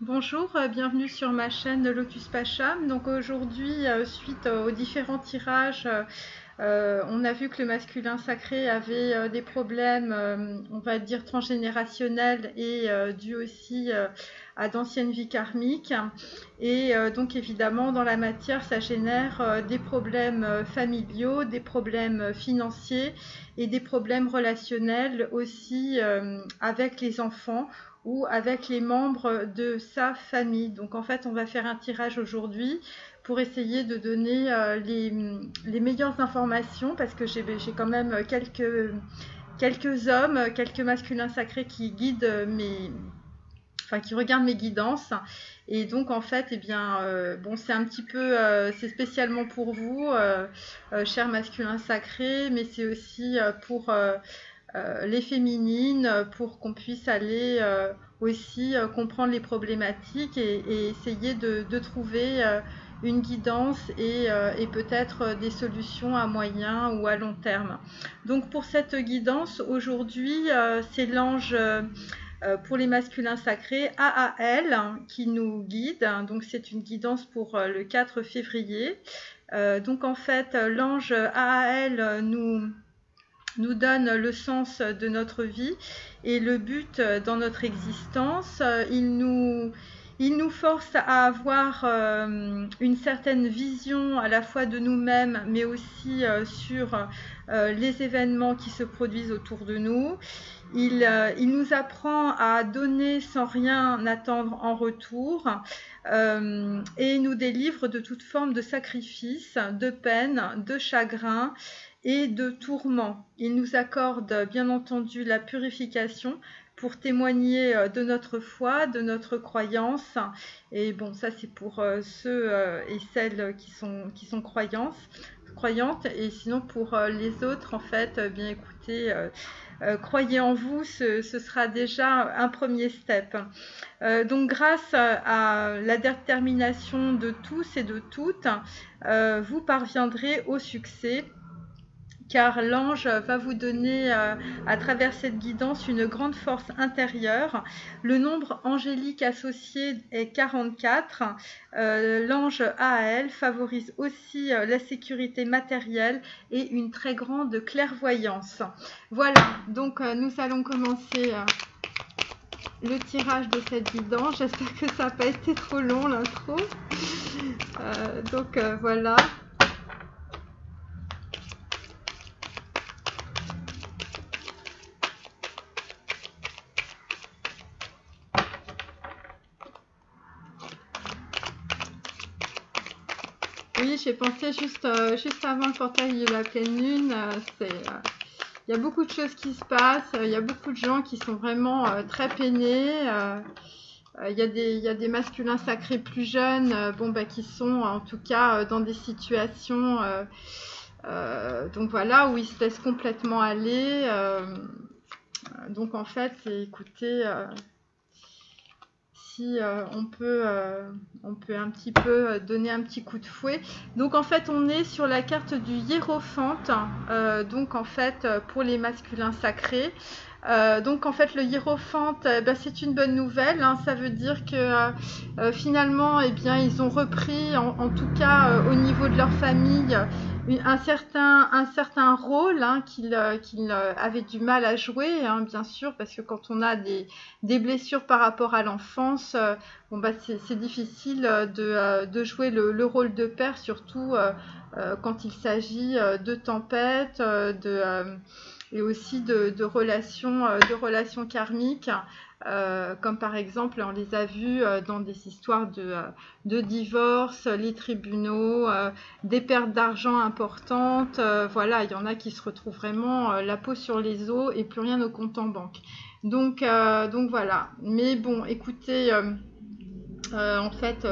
Bonjour, bienvenue sur ma chaîne Lotus Pacham. Donc aujourd'hui, suite aux différents tirages, on a vu que le masculin sacré avait des problèmes, on va dire transgénérationnels et dus aussi à d'anciennes vies karmiques. Et donc évidemment, dans la matière, ça génère des problèmes familiaux, des problèmes financiers et des problèmes relationnels aussi avec les enfants ou avec les membres de sa famille. Donc en fait, on va faire un tirage aujourd'hui pour essayer de donner les meilleures informations parce que j'ai quand même quelques hommes, quelques masculins sacrés qui guident qui regardent mes guidances. Et donc en fait, eh bien, bon, c'est un petit peu, c'est spécialement pour vous, chers masculins sacrés, mais c'est aussi pour les féminines pour qu'on puisse aller aussi comprendre les problématiques et essayer de trouver une guidance et peut-être des solutions à moyen ou à long terme. Donc pour cette guidance, aujourd'hui, c'est l'ange pour les masculins sacrés AAL qui nous guide. Donc c'est une guidance pour le 4 février. Donc en fait, l'ange AAL nous donne le sens de notre vie et le but dans notre existence. Il nous force à avoir une certaine vision à la fois de nous-mêmes, mais aussi sur les événements qui se produisent autour de nous. Il nous apprend à donner sans rien attendre en retour et nous délivre de toute forme de sacrifice, de peine, de chagrin et de tourment. Il nous accorde bien entendu la purification pour témoigner de notre foi, de notre croyance. Et bon, ça c'est pour ceux et celles qui sont croyantes. Et sinon pour les autres, en fait, bien écoutez, croyez en vous, ce sera déjà un premier step. Donc grâce à la détermination de tous et de toutes, vous parviendrez au succès, car l'ange va vous donner à travers cette guidance une grande force intérieure. Le nombre angélique associé est 44. L'ange AAL favorise aussi la sécurité matérielle et une très grande clairvoyance. Voilà, donc nous allons commencer le tirage de cette guidance. J'espère que ça n'a pas été trop long l'intro. Voilà. Oui, j'ai pensé juste avant le portail de la pleine lune. Il y a beaucoup de choses qui se passent. Il y a beaucoup de gens qui sont vraiment très peinés. Il y a des masculins sacrés plus jeunes qui sont en tout cas dans des situations donc voilà, où ils se laissent complètement aller. Donc en fait, écoutez, si on peut un petit peu donner un petit coup de fouet. Donc en fait, on est sur la carte du hiérophante, donc en fait pour les masculins sacrés. Donc en fait le hiérophante, c'est une bonne nouvelle, hein. Ça veut dire que finalement ils ont repris en tout cas au niveau de leur famille un certain rôle, hein, qu'ils avaient du mal à jouer, hein, bien sûr, parce que quand on a des blessures par rapport à l'enfance, c'est difficile de jouer le rôle de père, surtout quand il s'agit de tempêtes, et aussi de relations karmiques, comme par exemple on les a vus dans des histoires de divorce, les tribunaux, des pertes d'argent importantes. Voilà, il y en a qui se retrouvent vraiment la peau sur les os et plus rien au compte en banque. Donc voilà. Mais bon, écoutez, en fait,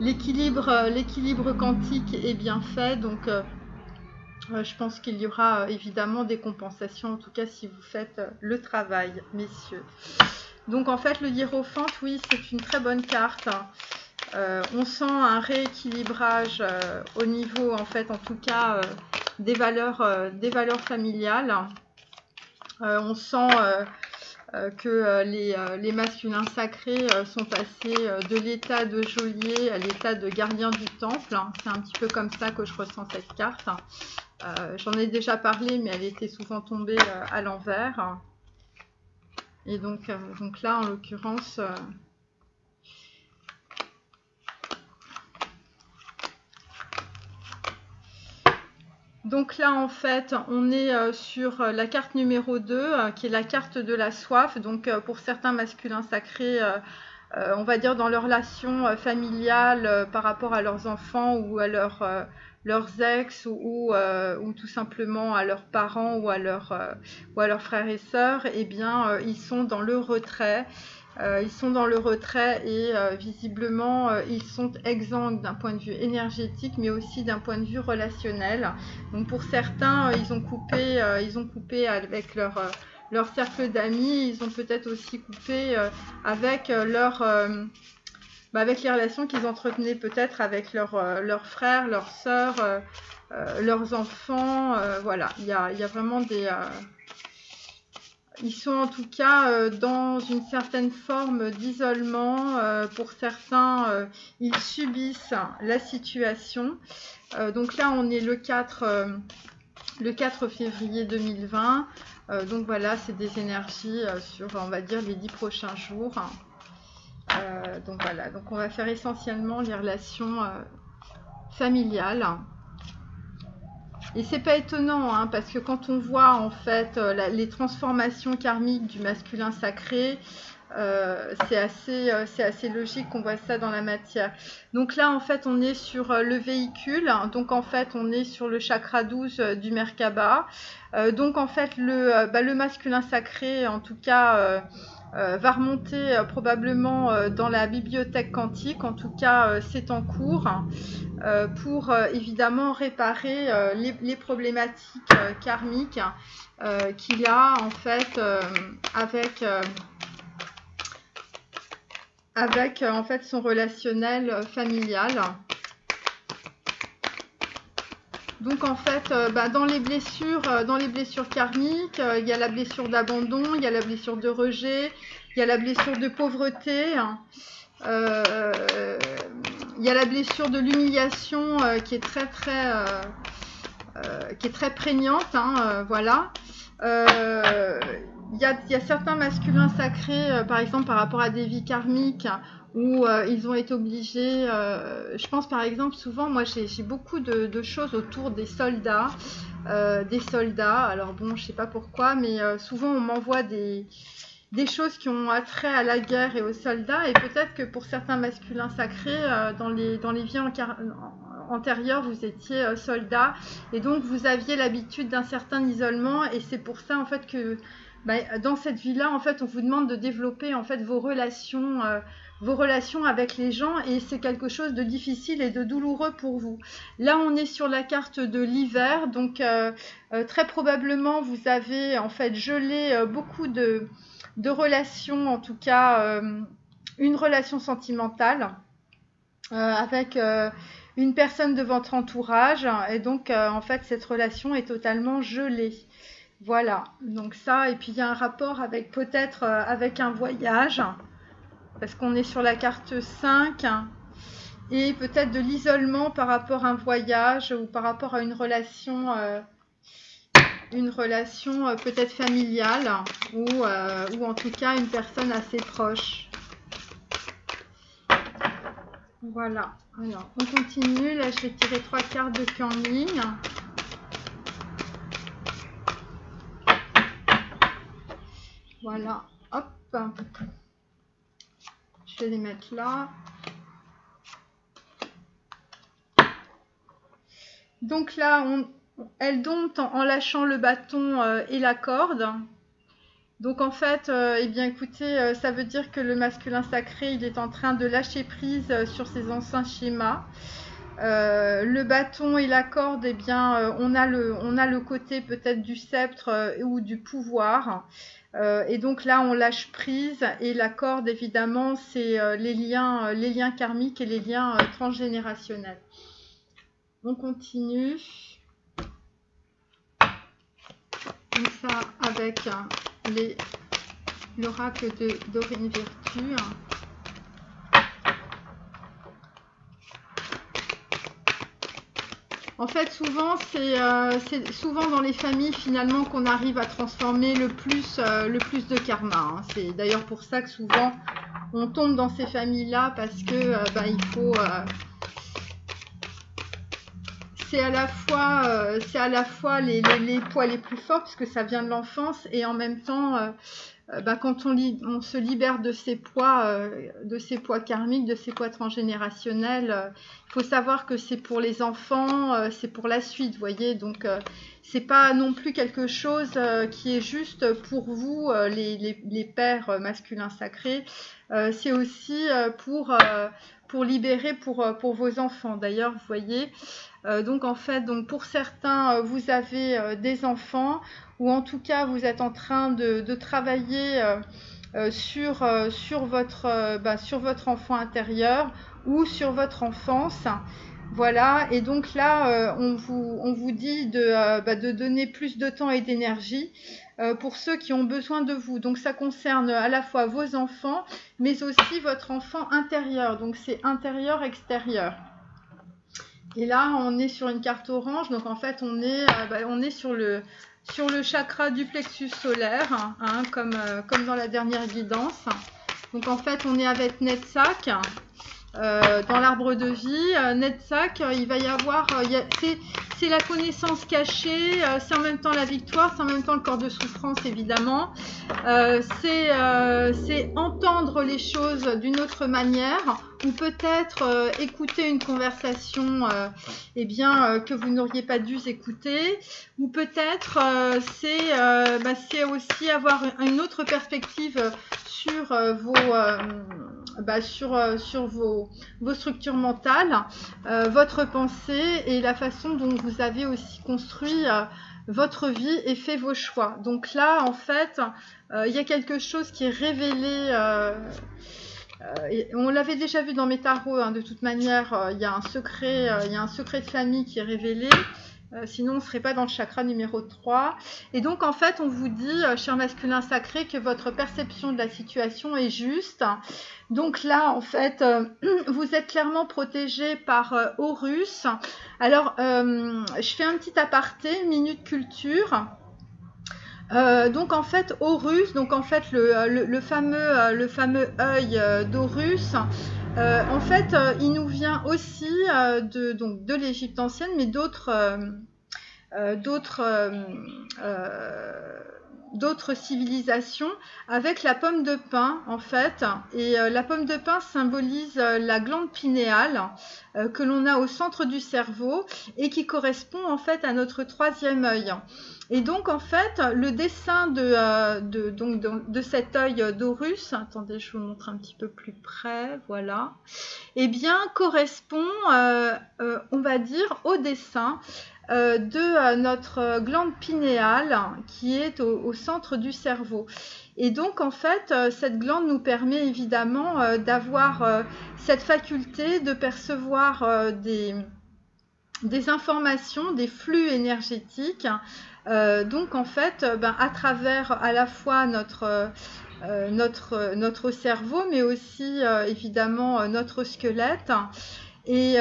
l'équilibre quantique est bien fait, donc je pense qu'il y aura évidemment des compensations, en tout cas si vous faites le travail, messieurs. Donc en fait, le hiérophante, oui, c'est une très bonne carte. On sent un rééquilibrage au niveau, en fait, en tout cas, des valeurs familiales. On sent les masculins sacrés sont passés de l'état de geôlier à l'état de gardien du temple. C'est un petit peu comme ça que je ressens cette carte. J'en ai déjà parlé, mais elle était souvent tombée à l'envers. Et donc là, en l'occurrence... Donc là, en fait, on est sur la carte numéro 2, qui est la carte de la soif. Donc pour certains masculins sacrés, on va dire dans leur relation familiale par rapport à leurs enfants ou à leurs ex ou tout simplement à leurs parents ou à leurs frères et sœurs, eh bien, ils sont dans le retrait. Ils sont dans le retrait et visiblement ils sont exsangues d'un point de vue énergétique mais aussi d'un point de vue relationnel. Donc pour certains ils ont coupé avec leur cercle d'amis, ils ont peut-être aussi coupé avec avec les relations qu'ils entretenaient peut-être avec leurs frères, leurs sœurs, leurs enfants. Voilà, il y a vraiment des... Ils sont en tout cas dans une certaine forme d'isolement. Pour certains, ils subissent la situation. Donc là, on est le 4 février 2020. Donc voilà, c'est des énergies sur, on va dire, les 10 prochains jours. Donc voilà, donc on va faire essentiellement les relations familiales. Et c'est pas étonnant, hein, parce que quand on voit en fait les transformations karmiques du masculin sacré, c'est assez logique qu'on voit ça dans la matière. Donc là, en fait, on est sur le véhicule. Donc en fait, on est sur le chakra 12 du Merkaba. Donc en fait, le masculin sacré, en tout cas... va remonter probablement dans la bibliothèque quantique, en tout cas c'est en cours, pour évidemment réparer les problématiques karmiques qu'il a en fait avec en fait son relationnel familial. Donc en fait, dans les blessures karmiques, il y a la blessure d'abandon, il y a la blessure de rejet, il y a la blessure de pauvreté, il y a la blessure de l'humiliation qui est très prégnante, hein, voilà. Il y a certains masculins sacrés, par exemple par rapport à des vies karmiques, où ils ont été obligés, je pense par exemple souvent, moi j'ai beaucoup de choses autour des soldats, alors bon je sais pas pourquoi, mais souvent on m'envoie des choses qui ont attrait à la guerre et aux soldats, et peut-être que pour certains masculins sacrés, dans les vies antérieures, vous étiez soldat, et donc vous aviez l'habitude d'un certain isolement, et c'est pour ça en fait que dans cette vie-là, en fait, on vous demande de développer en fait vos relations avec les gens, et c'est quelque chose de difficile et de douloureux pour vous. Là, on est sur la carte de l'hiver, donc très probablement vous avez en fait gelé beaucoup de relations, en tout cas une relation sentimentale avec une personne de votre entourage, et donc en fait cette relation est totalement gelée. Voilà, donc ça, et puis il y a un rapport avec peut-être avec un voyage, parce qu'on est sur la carte 5, et peut-être de l'isolement par rapport à un voyage ou par rapport à une relation peut-être familiale, ou en tout cas une personne assez proche. Voilà, alors on continue. Là je vais tirer 3 cartes de queue en ligne. Voilà, hop, je vais les mettre là. Donc là, elle dompte en lâchant le bâton et la corde. Donc en fait, eh bien écoutez, ça veut dire que le masculin sacré, il est en train de lâcher prise sur ses anciens schémas. Le bâton et la corde, eh bien, on a le côté peut-être du sceptre ou du pouvoir. Et donc là, on lâche prise, et la corde, évidemment, c'est les liens karmiques et les liens transgénérationnels. On continue. Comme ça, avec les l'oracle de Dorine Virtue. En fait, souvent, c'est souvent dans les familles finalement qu'on arrive à transformer le plus de karma. Hein. C'est d'ailleurs pour ça que souvent on tombe dans ces familles-là parce que il faut. C'est à la fois les poids les plus forts parce que ça vient de l'enfance et en même temps. Quand on se libère de ces poids karmiques, de ces poids transgénérationnels, il faut savoir que c'est pour les enfants, c'est pour la suite, vous voyez. Donc, c'est pas non plus quelque chose qui est juste pour vous, les pères masculins sacrés. C'est aussi pour libérer pour vos enfants. D'ailleurs, vous voyez. Donc, en fait, pour certains, vous avez des enfants. Ou en tout cas, vous êtes en train de travailler sur votre enfant intérieur ou sur votre enfance. Voilà, et donc là, on vous dit de donner plus de temps et d'énergie pour ceux qui ont besoin de vous. Donc ça concerne à la fois vos enfants, mais aussi votre enfant intérieur. Donc c'est intérieur-extérieur. Et là, on est sur une carte orange, donc en fait, on est sur le chakra du plexus solaire, hein, comme dans la dernière guidance. Donc en fait, on est avec Netzach dans l'arbre de vie. Netzach, il va y avoir, c'est la connaissance cachée, c'est en même temps la victoire, c'est en même temps le corps de souffrance évidemment. C'est entendre les choses d'une autre manière ou peut-être écouter une conversation que vous n'auriez pas dû écouter ou peut-être c'est aussi avoir une autre perspective sur vos structures mentales, votre pensée et la façon dont vous avez aussi construit votre vie et fait vos choix. Donc là, en fait, il y a quelque chose qui est révélé. On l'avait déjà vu dans mes tarots, hein, de toute manière, il y a un secret de famille qui est révélé. Sinon, on ne serait pas dans le chakra numéro 3. Et donc, en fait, on vous dit, cher masculin sacré, que votre perception de la situation est juste. Donc là, en fait, vous êtes clairement protégé par Horus. Alors, je fais un petit aparté, minute culture. Donc en fait Horus, le fameux œil d'Horus, en fait il nous vient aussi de l'Égypte ancienne, mais d'autres civilisations avec la pomme de pin en fait, et la pomme de pin symbolise la glande pinéale que l'on a au centre du cerveau et qui correspond en fait à notre troisième œil. Et donc en fait le dessin de cet œil d'Horus, attendez, je vous montre un petit peu plus près, voilà, eh bien correspond on va dire au dessin de notre glande pinéale qui est au centre du cerveau. Et donc en fait cette glande nous permet évidemment d'avoir cette faculté de percevoir des informations, des flux énergétiques. Donc en fait à travers à la fois notre cerveau, mais aussi évidemment notre squelette. Et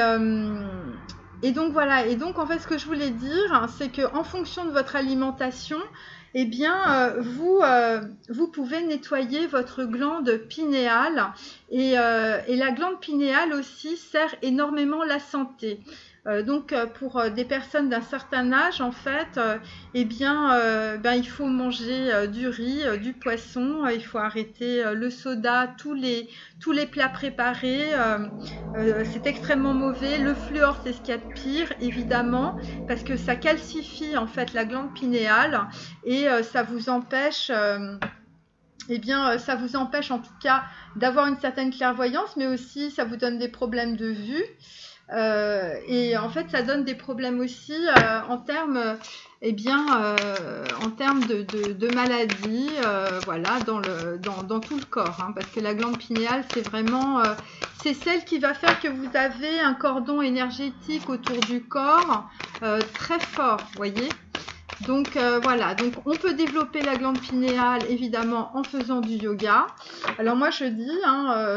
donc voilà, et donc en fait ce que je voulais dire, c'est qu'en fonction de votre alimentation, eh bien vous pouvez nettoyer votre glande pinéale et la glande pinéale aussi sert énormément la santé. Donc pour des personnes d'un certain âge en fait, il faut manger du riz, du poisson, il faut arrêter le soda, tous les plats préparés, c'est extrêmement mauvais. Le fluor, c'est ce qu'il y a de pire évidemment parce que ça calcifie en fait la glande pinéale et ça vous empêche en tout cas d'avoir une certaine clairvoyance, mais aussi ça vous donne des problèmes de vue. Et en fait ça donne des problèmes aussi en termes de maladies, voilà, dans tout le corps, hein, parce que la glande pinéale c'est vraiment c'est celle qui va faire que vous avez un cordon énergétique autour du corps très fort, voyez. Donc voilà, donc on peut développer la glande pinéale évidemment en faisant du yoga. Alors moi je dis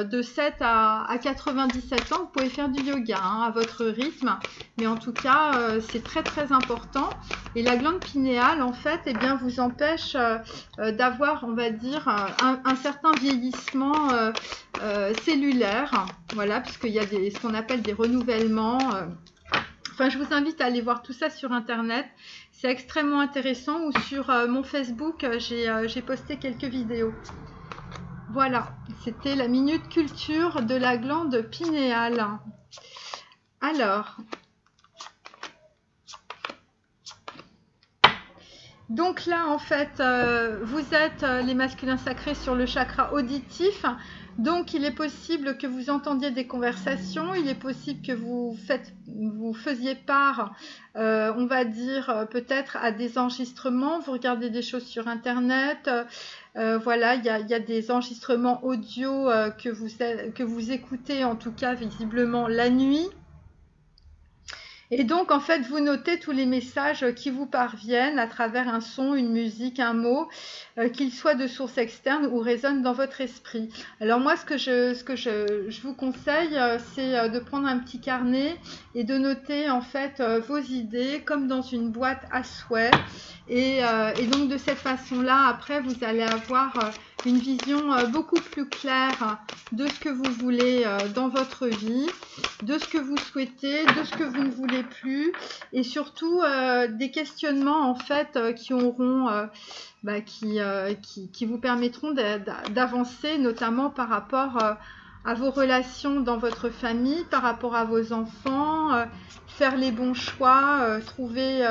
de 7 à 97 ans, vous pouvez faire du yoga à votre rythme, mais en tout cas c'est très très important. Et la glande pinéale en fait vous empêche d'avoir, on va dire, un certain vieillissement cellulaire, voilà, puisqu'il y a ce qu'on appelle des renouvellements. Enfin, je vous invite à aller voir tout ça sur internet. C'est extrêmement intéressant, ou sur mon Facebook, j'ai posté quelques vidéos. Voilà, c'était la minute culture de la glande pinéale. Alors, donc là, en fait, vous êtes les masculins sacrés sur le chakra auditif. Donc, il est possible que vous entendiez des conversations, il est possible que vous faisiez part, on va dire, peut-être à des enregistrements, vous regardez des choses sur Internet, voilà, il y a des enregistrements audio que vous écoutez, en tout cas, visiblement, la nuit. Et donc, en fait, vous notez tous les messages qui vous parviennent à travers un son, une musique, un mot, qu'ils soient de source externe ou résonnent dans votre esprit. Alors moi, ce que je vous conseille, c'est de prendre un petit carnet et de noter, en fait, vos idées comme dans une boîte à souhait. Et donc, de cette façon-là, après, vous allez avoir une vision beaucoup plus claire de ce que vous voulez dans votre vie, de ce que vous souhaitez, de ce que vous ne voulez plus, et surtout des questionnements en fait qui auront, qui vous permettront d'avancer, notamment par rapport à vos relations dans votre famille, par rapport à vos enfants, faire les bons choix, trouver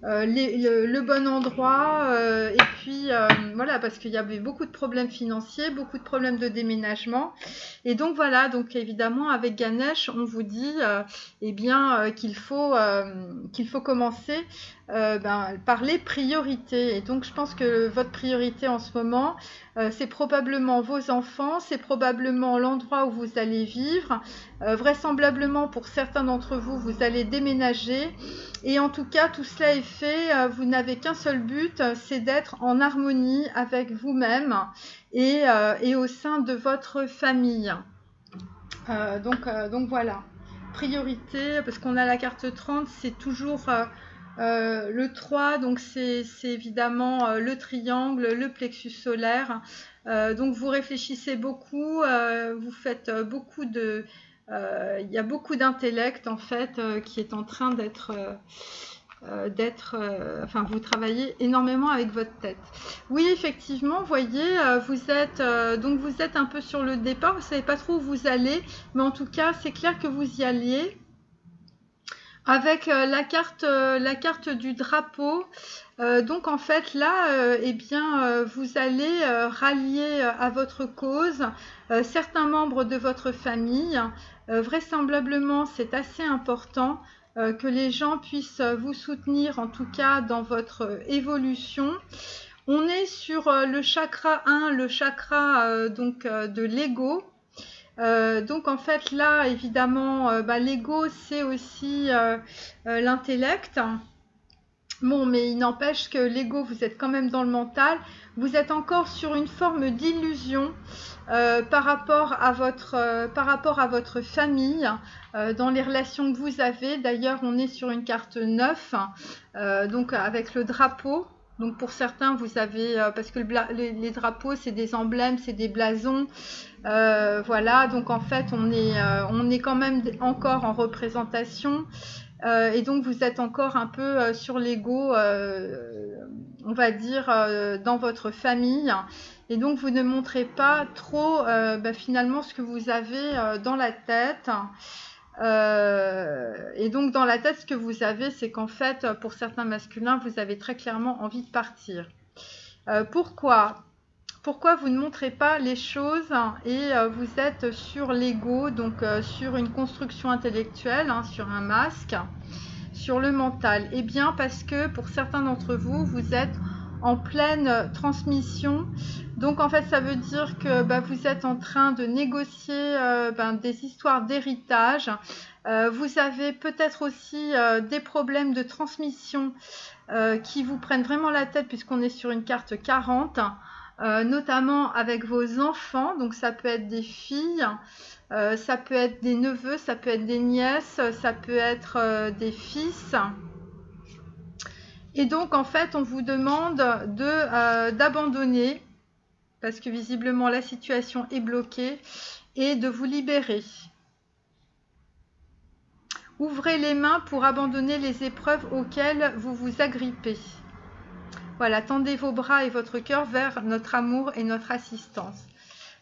le bon endroit, et puis voilà, parce qu'il y avait beaucoup de problèmes financiers, beaucoup de problèmes de déménagement, et donc voilà, donc évidemment avec Ganesh on vous dit qu'il faut commencer par les priorités. Et donc je pense que votre priorité en ce moment, c'est probablement vos enfants, c'est probablement l'endroit où vous allez vivre, vraisemblablement pour certains d'entre vous, vous allez déménager, et en tout cas tout cela est fait, vous n'avez qu'un seul but, c'est d'être en harmonie avec vous-même et au sein de votre famille. Donc voilà, priorité, parce qu'on a la carte 30, c'est toujours le 3, donc c'est évidemment le triangle, le plexus solaire. Donc vous réfléchissez beaucoup, vous faites beaucoup de... il y a beaucoup d'intellect en fait qui est en train enfin vous travaillez énormément avec votre tête. Oui, effectivement, vous voyez, vous êtes un peu sur le départ, vous ne savez pas trop où vous allez, mais en tout cas c'est clair que vous y alliez. Avec la carte du drapeau, donc en fait là, vous allez rallier à votre cause certains membres de votre famille. Vraisemblablement, c'est assez important que les gens puissent vous soutenir, en tout cas dans votre évolution. On est sur le chakra 1, le chakra de l'ego. Donc en fait là évidemment l'ego c'est aussi l'intellect. Bon, mais il n'empêche que l'ego, vous êtes quand même dans le mental, vous êtes encore sur une forme d'illusion par rapport à votre famille, dans les relations que vous avez. D'ailleurs on est sur une carte 9, donc avec le drapeau. Donc pour certains, vous avez, parce que les drapeaux, c'est des emblèmes, c'est des blasons, voilà, donc en fait, on est quand même encore en représentation, et donc vous êtes encore un peu sur l'ego, on va dire, dans votre famille, et donc vous ne montrez pas trop, finalement, ce que vous avez dans la tête. Et donc dans la tête, ce que vous avez, c'est qu'en fait, pour certains masculins, vous avez très clairement envie de partir. Pourquoi vous ne montrez pas les choses et vous êtes sur l'ego, donc sur une construction intellectuelle, sur un masque, sur le mental? Eh bien parce que pour certains d'entre vous, vous êtes en pleine transmission. Donc en fait ça veut dire que vous êtes en train de négocier des histoires d'héritage. Vous avez peut-être aussi des problèmes de transmission qui vous prennent vraiment la tête puisqu'on est sur une carte 40, notamment avec vos enfants. Donc ça peut être des filles, ça peut être des neveux, ça peut être des nièces, ça peut être des fils. Et donc en fait on vous demande d'abandonner parce que visiblement la situation est bloquée et de vous libérer. Ouvrez les mains pour abandonner les épreuves auxquelles vous vous agrippez. Voilà, tendez vos bras et votre cœur vers notre amour et notre assistance.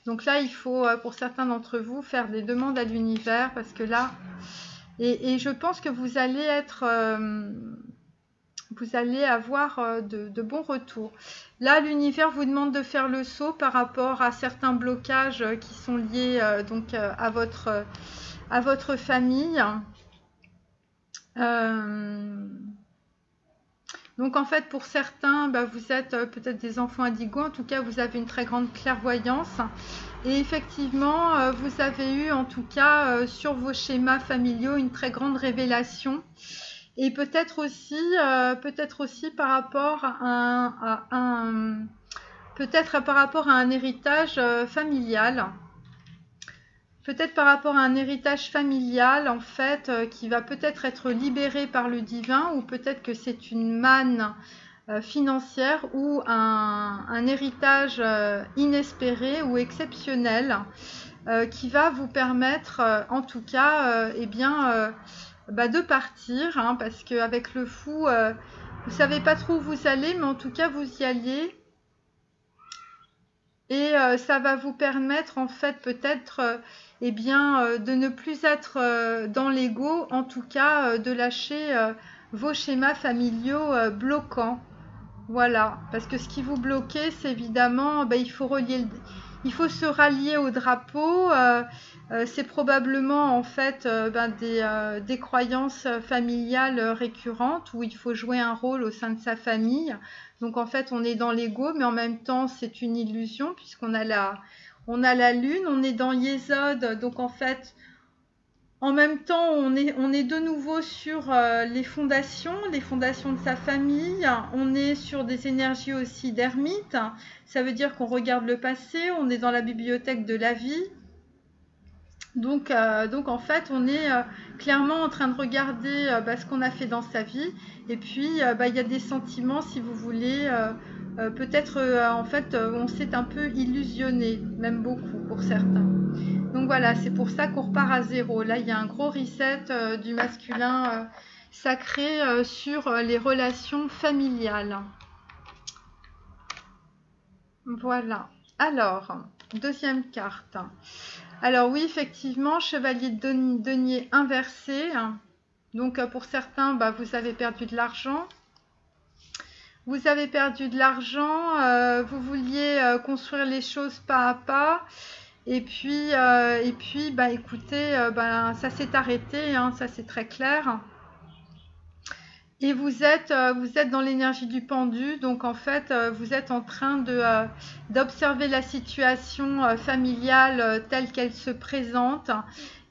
Donc là, il faut, pour certains d'entre vous, faire des demandes à l'univers parce que là, et je pense que vous allez être, vous allez avoir de bons retours. Là, l'univers vous demande de faire le saut par rapport à certains blocages qui sont liés à votre famille. Donc en fait pour certains vous êtes peut-être des enfants indigos, en tout cas vous avez une très grande clairvoyance et effectivement vous avez eu en tout cas sur vos schémas familiaux une très grande révélation et peut-être aussi par rapport à un héritage familial. Peut-être par rapport à un héritage familial, en fait, qui va peut-être être libéré par le divin, ou peut-être que c'est une manne financière ou un héritage inespéré ou exceptionnel qui va vous permettre, en tout cas, de partir, hein, parce qu'avec le fou, vous ne savez pas trop où vous allez, mais en tout cas, vous y alliez. Et ça va vous permettre, en fait, peut-être... de ne plus être dans l'ego, en tout cas de lâcher vos schémas familiaux bloquants. Voilà, parce que ce qui vous bloquait, c'est évidemment, il faut se rallier au drapeau. C'est probablement en fait des croyances familiales récurrentes où il faut jouer un rôle au sein de sa famille. Donc en fait, on est dans l'ego, mais en même temps, c'est une illusion puisqu'on a la lune, on est dans Yesod, donc en fait, en même temps, on est de nouveau sur les fondations de sa famille, on est sur des énergies aussi d'ermite, ça veut dire qu'on regarde le passé, on est dans la bibliothèque de la vie. Donc en fait, on est clairement en train de regarder ce qu'on a fait dans sa vie, et puis il y a des sentiments, si vous voulez, peut-être en fait on s'est un peu illusionné, même beaucoup pour certains. Donc voilà, c'est pour ça qu'on repart à zéro. Là, il y a un gros reset du masculin sacré sur les relations familiales. Voilà. Alors, deuxième carte. Alors oui, effectivement, chevalier de denier inversé. Donc pour certains, vous avez perdu de l'argent. Vous avez perdu de l'argent, vous vouliez construire les choses pas à pas. Et puis écoutez, ça s'est arrêté, hein, ça c'est très clair. Et vous êtes dans l'énergie du pendu, donc en fait, vous êtes en train d'observer la situation familiale telle qu'elle se présente.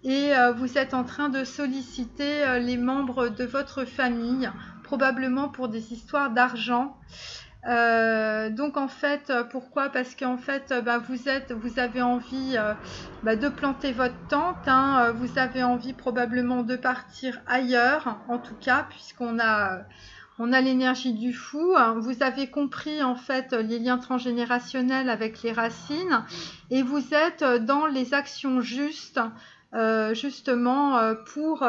Et vous êtes en train de solliciter les membres de votre famille, probablement pour des histoires d'argent. Donc en fait, pourquoi? Parce qu'en fait, vous avez envie de planter votre tente, hein, vous avez envie probablement de partir ailleurs, en tout cas, puisqu'on a l'énergie du fou. Vous avez compris en fait les liens transgénérationnels avec les racines, et vous êtes dans les actions justes. Justement pour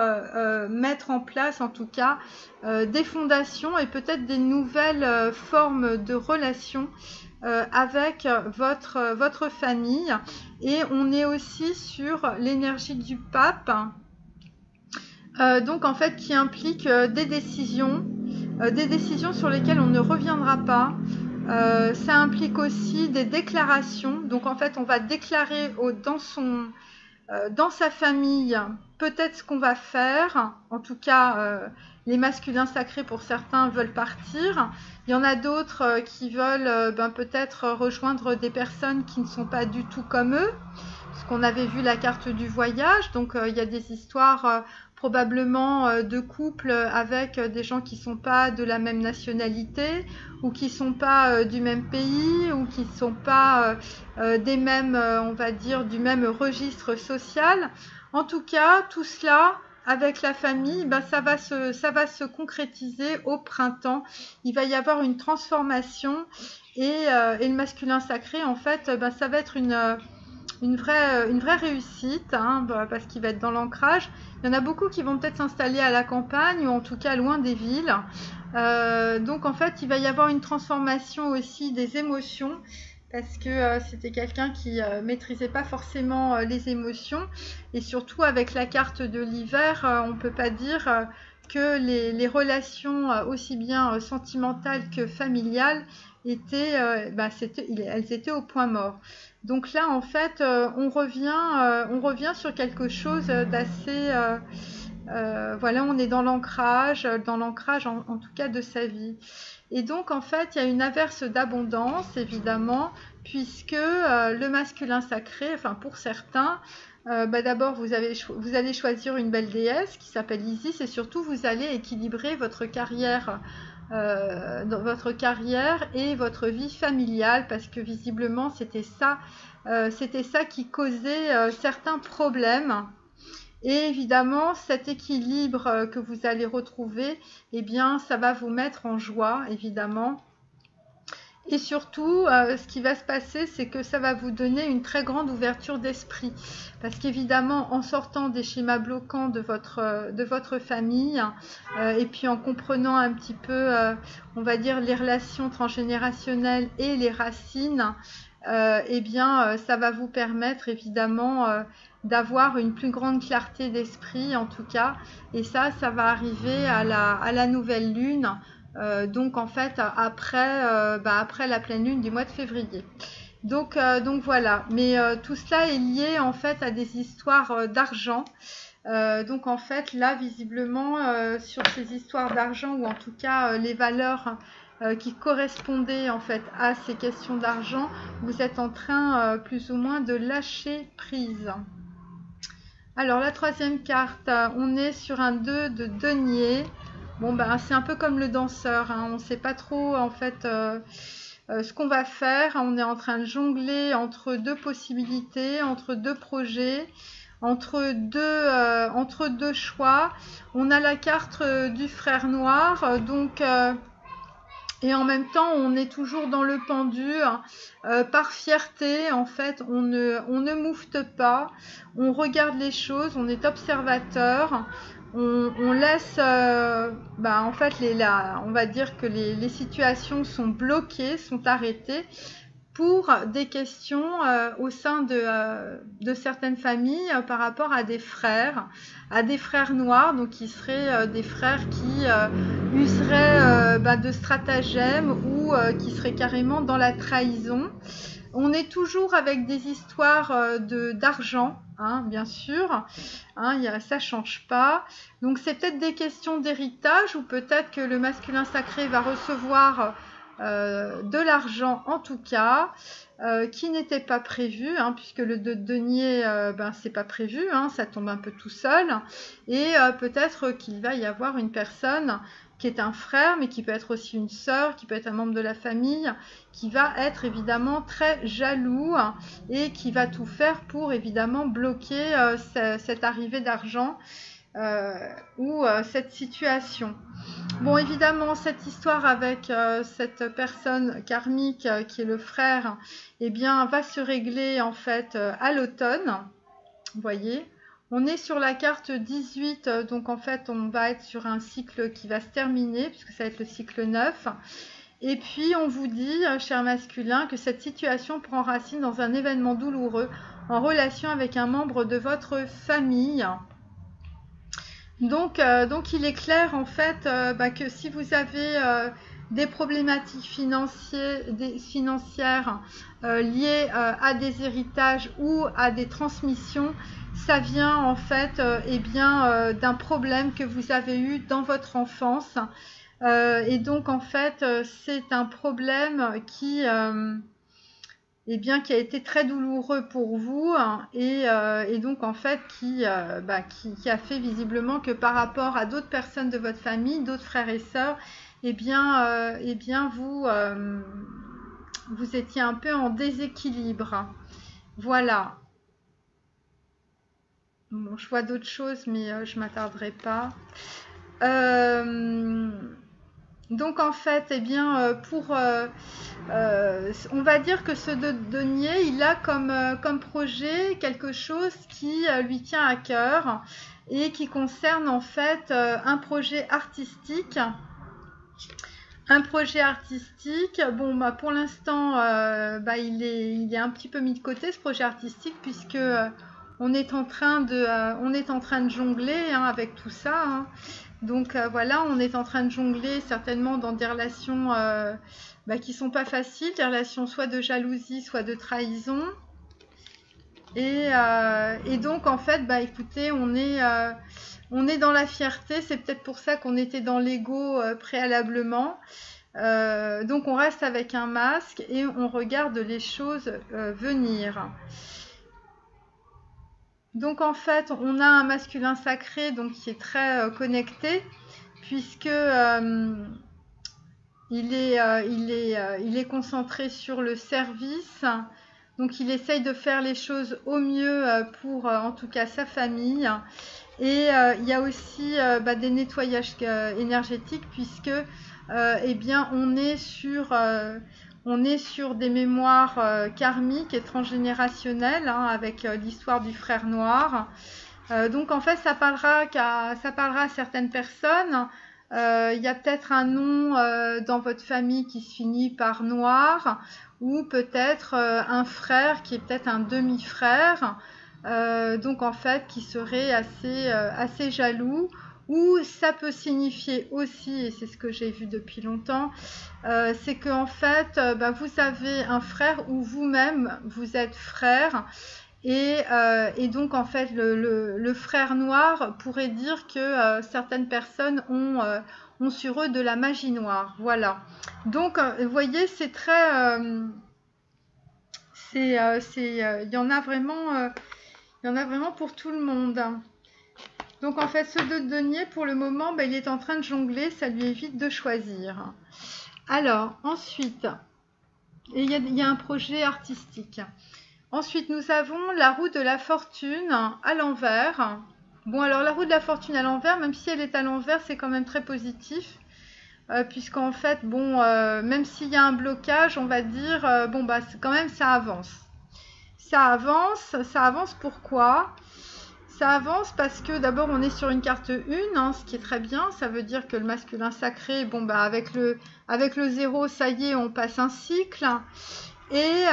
mettre en place en tout cas des fondations et peut-être des nouvelles formes de relations avec votre famille. Et on est aussi sur l'énergie du pape, donc en fait qui implique des décisions sur lesquelles on ne reviendra pas. Ça implique aussi des déclarations, donc en fait on va déclarer dans son dans sa famille, peut-être ce qu'on va faire, en tout cas les masculins sacrés pour certains veulent partir, il y en a d'autres qui veulent peut-être rejoindre des personnes qui ne sont pas du tout comme eux, parce qu'on avait vu la carte du voyage, donc il y a des histoires probablement de couples avec des gens qui ne sont pas de la même nationalité ou qui ne sont pas du même pays ou qui ne sont pas des mêmes, on va dire, du même registre social. En tout cas, tout cela, avec la famille, ça va se concrétiser au printemps. Il va y avoir une transformation et le masculin sacré, en fait, ça va être une vraie réussite, hein, parce qu'il va être dans l'ancrage. Il y en a beaucoup qui vont peut-être s'installer à la campagne ou en tout cas loin des villes. Donc en fait, il va y avoir une transformation aussi des émotions parce que c'était quelqu'un qui maîtrisait pas forcément les émotions et surtout avec la carte de l'hiver, on peut pas dire que les relations aussi bien sentimentales que familiales étaient, elles étaient au point mort. Donc là, en fait, on revient sur quelque chose d'assez... voilà, on est dans l'ancrage en tout cas de sa vie. Et donc, en fait, il y a une averse d'abondance, évidemment, puisque le masculin sacré, enfin pour certains, d'abord, vous allez choisir une belle déesse qui s'appelle Isis et surtout, vous allez équilibrer votre carrière dans votre carrière et votre vie familiale parce que visiblement c'était ça qui causait certains problèmes et évidemment cet équilibre que vous allez retrouver, eh bien ça va vous mettre en joie évidemment. Et surtout, ce qui va se passer, c'est que ça va vous donner une très grande ouverture d'esprit. Parce qu'évidemment, en sortant des schémas bloquants de votre famille, et puis en comprenant un petit peu, on va dire, les relations transgénérationnelles et les racines, eh bien, ça va vous permettre évidemment d'avoir une plus grande clarté d'esprit, en tout cas. Et ça va arriver à la nouvelle lune. Donc en fait après la pleine lune du mois de février. Donc voilà. Mais tout cela est lié en fait à des histoires d'argent. Donc en fait là visiblement sur ces histoires d'argent ou en tout cas les valeurs qui correspondaient en fait à ces questions d'argent, vous êtes en train plus ou moins de lâcher prise. Alors la troisième carte, on est sur un 2 de denier. Bon, c'est un peu comme le danseur, hein. On ne sait pas trop en fait ce qu'on va faire. On est en train de jongler entre deux possibilités, entre deux projets, entre deux choix. On a la carte du frère noir, et en même temps, on est toujours dans le pendu. Par fierté, en fait, on ne moufte pas. On regarde les choses, on est observateur. On laisse, en fait, on va dire que les situations sont bloquées, sont arrêtées pour des questions au sein de certaines familles par rapport à des frères noirs, donc qui seraient des frères qui useraient de stratagèmes ou qui seraient carrément dans la trahison. On est toujours avec des histoires d'argent, hein, bien sûr, hein, ça ne change pas. Donc c'est peut-être des questions d'héritage ou peut-être que le masculin sacré va recevoir de l'argent en tout cas, qui n'était pas prévu, hein, puisque le denier, c'est pas prévu, hein, ça tombe un peu tout seul. Et peut-être qu'il va y avoir une personne qui est un frère, mais qui peut être aussi une sœur, qui peut être un membre de la famille, qui va être évidemment très jaloux et qui va tout faire pour évidemment bloquer cette arrivée d'argent ou cette situation. Bon, évidemment, cette histoire avec cette personne karmique qui est le frère, eh bien, va se régler en fait à l'automne. Vous voyez ? On est sur la carte 18, donc en fait on va être sur un cycle qui va se terminer, puisque ça va être le cycle 9. Et puis on vous dit, cher masculin, que cette situation prend racine dans un événement douloureux en relation avec un membre de votre famille. Donc il est clair en fait que si vous avez des problématiques financières liées à des héritages ou à des transmissions, ça vient en fait d'un problème que vous avez eu dans votre enfance. Et donc en fait, c'est un problème qui qui a été très douloureux pour vous, hein, et donc en fait qui a fait visiblement que par rapport à d'autres personnes de votre famille, d'autres frères et sœurs, vous étiez un peu en déséquilibre. Voilà. Bon, je vois d'autres choses, mais je m'attarderai pas. Donc en fait, on va dire que ce denier, il a comme projet quelque chose qui lui tient à cœur et qui concerne en fait un projet artistique. Un projet artistique, bon bah pour l'instant il est un petit peu mis de côté ce projet artistique puisque on est en train de jongler hein, avec tout ça. Hein. Donc voilà, on est en train de jongler certainement dans des relations qui sont pas faciles, des relations soit de jalousie, soit de trahison. Et donc en fait, écoutez, on est dans la fierté, c'est peut-être pour ça qu'on était dans l'ego préalablement. Donc on reste avec un masque et on regarde les choses venir. Donc en fait, on a un masculin sacré donc qui est très connecté puisque il est concentré sur le service. Donc il essaye de faire les choses au mieux pour en tout cas sa famille. Et il y a aussi des nettoyages énergétiques puisque on est sur des mémoires karmiques et transgénérationnelles hein, avec l'histoire du frère noir. Donc en fait ça parlera à certaines personnes. Il y a peut-être un nom dans votre famille qui se finit par noir ou peut-être un frère qui est peut-être un demi-frère. Donc en fait qui serait assez jaloux, ou ça peut signifier aussi, et c'est ce que j'ai vu depuis longtemps, c'est que en fait vous avez un frère ou vous-même vous êtes frère, et donc en fait le frère noir pourrait dire que certaines personnes ont sur eux de la magie noire. Voilà, donc vous voyez c'est très il y en a vraiment pour tout le monde. Donc en fait, ce denier, pour le moment, il est en train de jongler, ça lui évite de choisir. Alors, ensuite, il y a un projet artistique. Ensuite, nous avons la roue de la fortune à l'envers. Bon, alors la roue de la fortune à l'envers, même si elle est à l'envers, c'est quand même très positif. Puisqu'en fait, même s'il y a un blocage, on va dire, quand même, ça avance. Ça avance pourquoi ? Ça avance parce que d'abord on est sur une carte 1, hein, ce qui est très bien, ça veut dire que le masculin sacré, avec le 0, ça y est, on passe un cycle. Et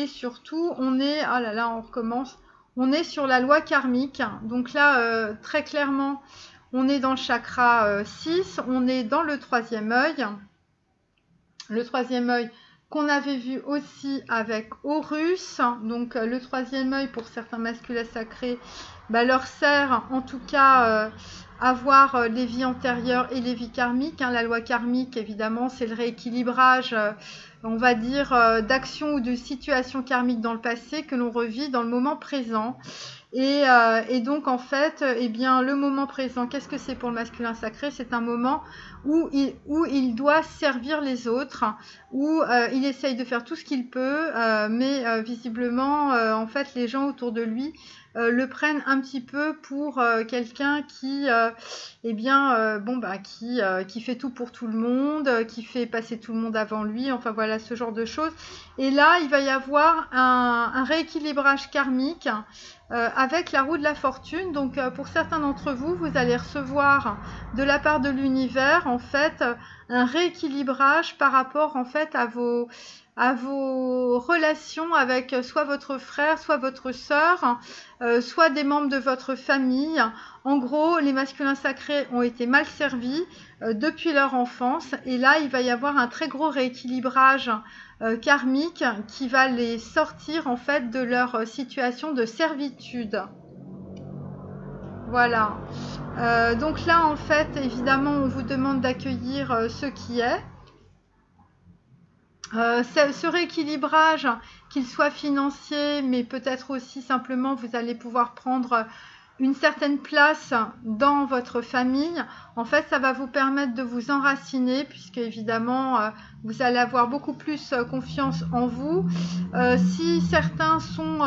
surtout, on recommence, on est sur la loi karmique. Donc là, très clairement, on est dans le chakra 6, on est dans le troisième œil. Le troisième œil qu'on avait vu aussi avec Horus. Donc le troisième œil pour certains masculins sacrés leur sert en tout cas à voir les vies antérieures et les vies karmiques. Hein. La loi karmique, évidemment, c'est le rééquilibrage, on va dire, d'actions ou de situations karmiques dans le passé que l'on revit dans le moment présent. Et donc en fait, le moment présent, qu'est-ce que c'est pour le masculin sacré? C'est un moment où il doit servir les autres, où il essaye de faire tout ce qu'il peut, mais visiblement, en fait, les gens autour de lui le prennent un petit peu pour quelqu'un qui fait tout pour tout le monde, qui fait passer tout le monde avant lui, enfin voilà, ce genre de choses. Et là, il va y avoir un rééquilibrage karmique avec la roue de la fortune. Donc pour certains d'entre vous, vous allez recevoir de la part de l'univers en fait un rééquilibrage par rapport en fait à vos relations avec soit votre frère, soit votre sœur, soit des membres de votre famille. En gros, les masculins sacrés ont été mal servis depuis leur enfance et là, il va y avoir un très gros rééquilibrage karmique qui va les sortir en fait de leur situation de servitude. Voilà. Donc là, en fait, évidemment, on vous demande d'accueillir ce qui est. Ce rééquilibrage, qu'il soit financier, mais peut-être aussi simplement, vous allez pouvoir prendre une certaine place dans votre famille. En fait, ça va vous permettre de vous enraciner, puisque évidemment, vous allez avoir beaucoup plus confiance en vous. Si certains sont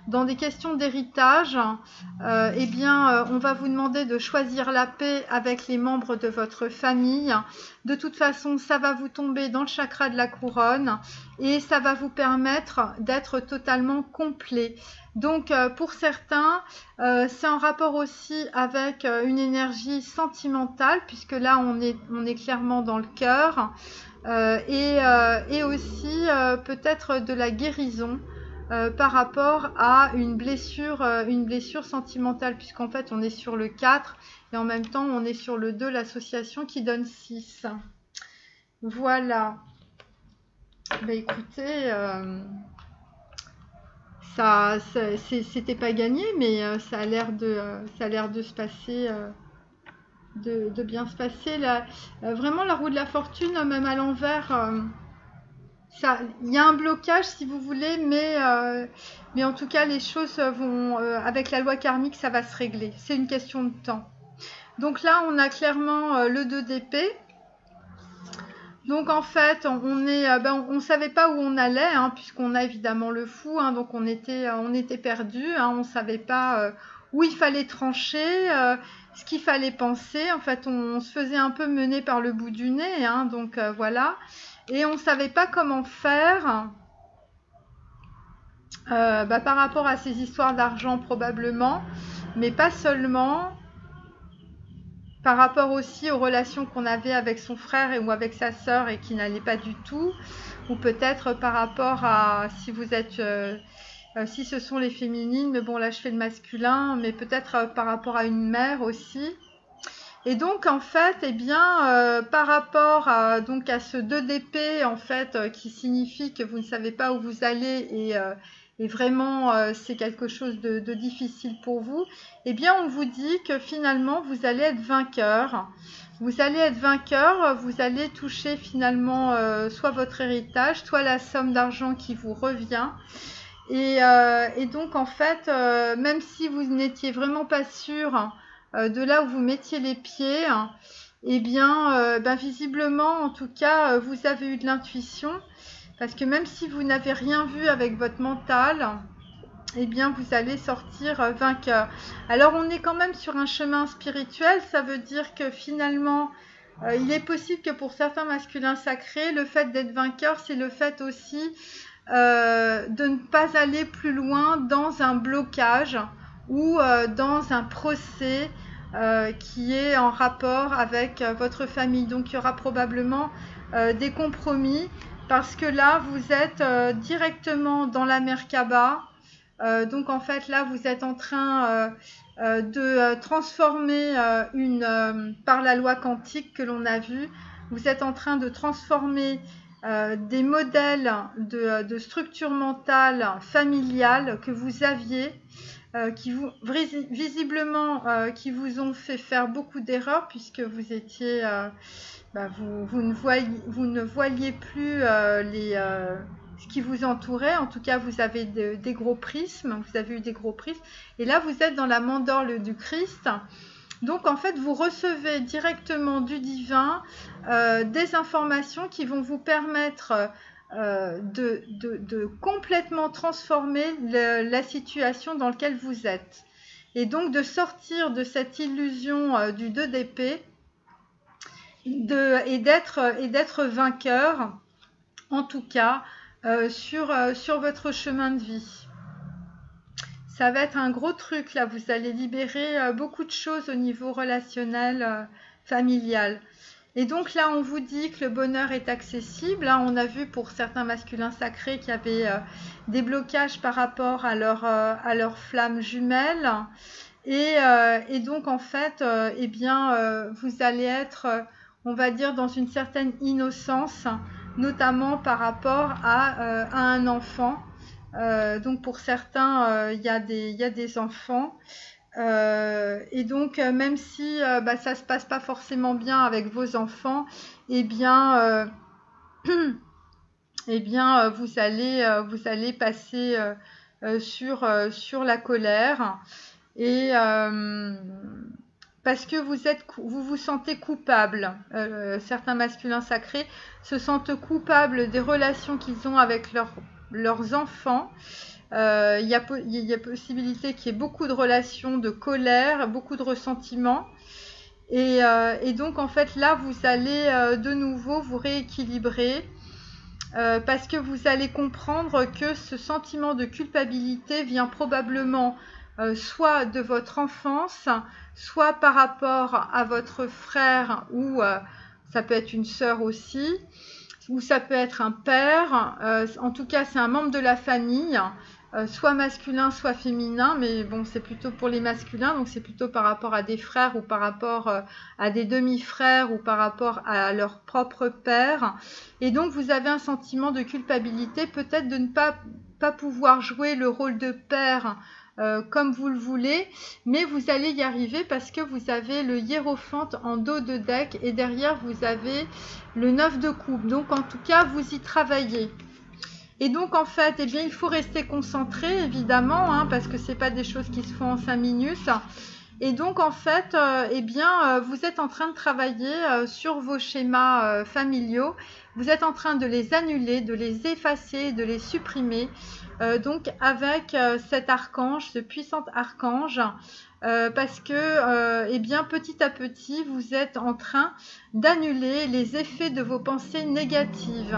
dans des questions d'héritage, eh bien, on va vous demander de choisir la paix avec les membres de votre famille. De toute façon, ça va vous tomber dans le chakra de la couronne et ça va vous permettre d'être totalement complet. Donc, pour certains, c'est en rapport aussi avec une énergie sentimentale, puisque là, on est clairement dans le cœur, et aussi peut-être de la guérison par rapport à une blessure sentimentale, puisqu'en fait, on est sur le 4 et en même temps, on est sur le 2, l'association qui donne 6. Voilà. Bah écoutez, c'était pas gagné, mais ça a l'air de se passer, de bien se passer. Là, vraiment, la roue de la fortune, même à l'envers, il y a un blocage si vous voulez, mais en tout cas, les choses vont, avec la loi karmique, ça va se régler. C'est une question de temps. Donc là, on a clairement le 2 d'épée. Donc en fait, on savait pas où on allait, hein, puisqu'on a évidemment le fou, hein, donc on était perdu, hein, on savait pas où il fallait trancher, ce qu'il fallait penser. En fait, on se faisait un peu mener par le bout du nez, hein, donc voilà, et on savait pas comment faire. Par rapport à ces histoires d'argent probablement, mais pas seulement. Par rapport aussi aux relations qu'on avait avec son frère ou avec sa sœur et qui n'allaient pas du tout, ou peut-être par rapport à si vous êtes, si ce sont les féminines, mais bon là je fais le masculin, mais peut-être par rapport à une mère aussi. Et donc en fait, eh bien, par rapport donc à ce 2 d'épée en fait, qui signifie que vous ne savez pas où vous allez et vraiment c'est quelque chose de difficile pour vous, eh bien on vous dit que finalement vous allez être vainqueur. Vous allez être vainqueur, vous allez toucher finalement soit votre héritage, soit la somme d'argent qui vous revient. Et donc en fait, même si vous n'étiez vraiment pas sûr de là où vous mettiez les pieds, eh bien, visiblement, en tout cas, vous avez eu de l'intuition, parce que même si vous n'avez rien vu avec votre mental, eh bien, vous allez sortir vainqueur. Alors, on est quand même sur un chemin spirituel, ça veut dire que finalement, il est possible que pour certains masculins sacrés, le fait d'être vainqueur, c'est le fait aussi de ne pas aller plus loin dans un blocage ou dans un procès qui est en rapport avec votre famille. Donc il y aura probablement des compromis parce que là vous êtes directement dans la Merkaba. Donc en fait là vous êtes en train de transformer par la loi quantique que l'on a vue, vous êtes en train de transformer des modèles de structure mentale familiale que vous aviez, qui vous visiblement qui vous ont fait faire beaucoup d'erreurs puisque vous étiez vous ne voyez plus ce qui vous entourait. En tout cas, vous avez des gros prismes, vous avez eu des gros prismes, et là vous êtes dans la mandorle du Christ. Donc en fait, vous recevez directement du divin des informations qui vont vous permettre de complètement transformer la situation dans laquelle vous êtes. Et donc de sortir de cette illusion du 2 d'épée et d'être vainqueur, en tout cas, sur votre chemin de vie. Ça va être un gros truc, là. Vous allez libérer beaucoup de choses au niveau relationnel, familial. Et donc là, on vous dit que le bonheur est accessible. Hein. On a vu pour certains masculins sacrés qu'il y avait des blocages par rapport à leur flamme jumelle. Et donc, en fait, eh bien, vous allez être, on va dire, dans une certaine innocence, notamment par rapport à un enfant. Donc, pour certains, il y a des enfants. Et donc, même si ça se passe pas forcément bien avec vos enfants, eh bien, vous allez passer sur la colère et parce que vous vous sentez coupable. Certains masculins sacrés se sentent coupables des relations qu'ils ont avec leurs enfants. Il y a possibilité qu'il y ait beaucoup de relations de colère, beaucoup de ressentiment. Et donc, en fait, là, vous allez de nouveau vous rééquilibrer parce que vous allez comprendre que ce sentiment de culpabilité vient probablement soit de votre enfance, soit par rapport à votre frère ou ça peut être une sœur aussi, ou ça peut être un père. En tout cas, c'est un membre de la famille. Soit masculin, soit féminin, mais bon, c'est plutôt pour les masculins, donc c'est plutôt par rapport à des frères ou par rapport à des demi-frères ou par rapport à leur propre père. Et donc, vous avez un sentiment de culpabilité, peut-être de ne pas pouvoir jouer le rôle de père comme vous le voulez, mais vous allez y arriver parce que vous avez le hiérophante en dos de deck et derrière, vous avez le 9 de coupe. Donc, en tout cas, vous y travaillez. Et donc, en fait, eh bien, il faut rester concentré, évidemment, hein, parce que ce n'est pas des choses qui se font en 5 minutes. Et donc, en fait, eh bien, vous êtes en train de travailler sur vos schémas familiaux. Vous êtes en train de les annuler, de les effacer, de les supprimer. Donc, avec cet archange, ce puissant archange, parce que, eh bien, petit à petit, vous êtes en train d'annuler les effets de vos pensées négatives.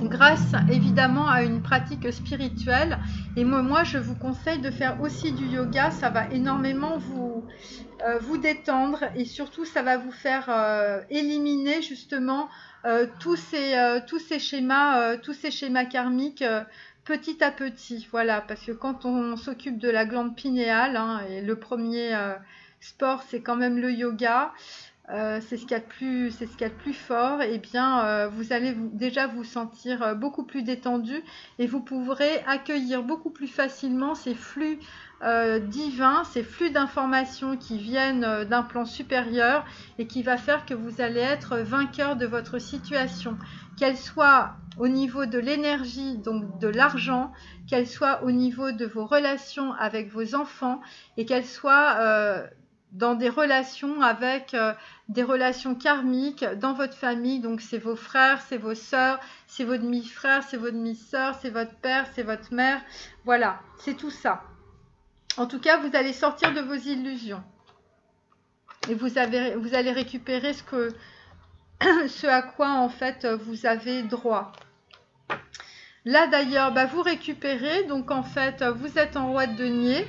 Grâce évidemment à une pratique spirituelle. Et moi, je vous conseille de faire aussi du yoga. Ça va énormément vous détendre et surtout, ça va vous faire éliminer justement tous ces schémas karmiques petit à petit. Voilà, parce que quand on s'occupe de la glande pinéale, hein, et le premier sport, c'est quand même le yoga. C'est ce qu'il y a de plus fort, et bien vous allez déjà vous sentir beaucoup plus détendu et vous pourrez accueillir beaucoup plus facilement ces flux divins, ces flux d'informations qui viennent d'un plan supérieur et qui va faire que vous allez être vainqueur de votre situation, qu'elle soit au niveau de l'énergie, donc de l'argent, qu'elle soit au niveau de vos relations avec vos enfants et qu'elle soit dans des relations avec des relations karmiques dans votre famille. Donc c'est vos frères, c'est vos sœurs, c'est vos demi-frères, c'est vos demi-sœurs, c'est votre père, c'est votre mère. Voilà, c'est tout ça. En tout cas, vous allez sortir de vos illusions. Et vous allez récupérer ce à quoi en fait vous avez droit. Là d'ailleurs, vous récupérez, donc en fait vous êtes en roi de denier.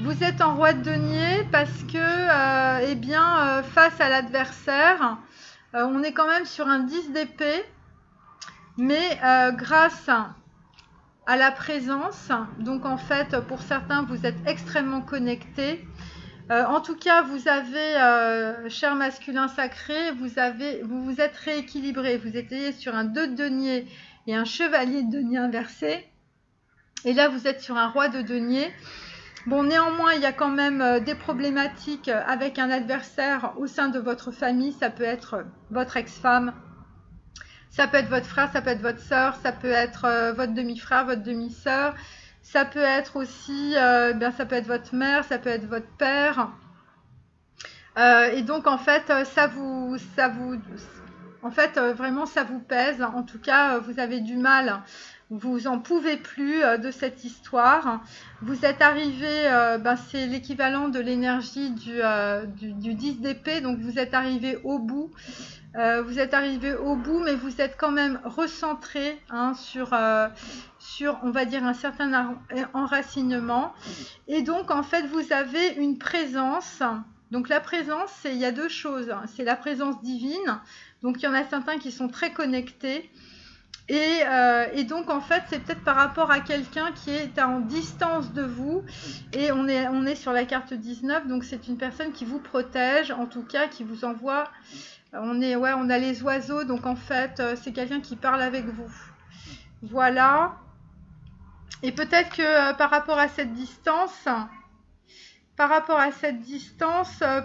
Vous êtes en roi de denier parce que, eh bien, face à l'adversaire, on est quand même sur un 10 d'épée, mais grâce à la présence, donc en fait, pour certains, vous êtes extrêmement connectés. En tout cas, vous avez, cher masculin sacré, vous vous êtes rééquilibré. Vous étiez sur un 2 de denier et un chevalier de denier inversé. Et là, vous êtes sur un roi de denier. Bon, néanmoins, il y a quand même des problématiques avec un adversaire au sein de votre famille. Ça peut être votre ex-femme, ça peut être votre frère, ça peut être votre sœur, ça peut être votre demi-frère, votre demi-sœur. Ça peut être aussi, ça peut être votre mère, ça peut être votre père. Et donc, en fait, vraiment, ça vous pèse. En tout cas, vous avez du mal. Vous en pouvez plus de cette histoire. Vous êtes arrivé, c'est l'équivalent de l'énergie du 10 d'épée. Donc, vous êtes arrivé au bout. Vous êtes arrivé au bout, mais vous êtes quand même recentré sur, on va dire, un certain enracinement. Et donc, en fait, vous avez une présence Donc la présence, il y a deux choses. C'est la présence divine. Donc il y en a certains qui sont très connectés. Et donc en fait, c'est peut-être par rapport à quelqu'un qui est en distance de vous. Et on est sur la carte 19. Donc c'est une personne qui vous protège, en tout cas qui vous envoie. On a les oiseaux. Donc en fait, c'est quelqu'un qui parle avec vous. Voilà. Et peut-être que par rapport à cette distance,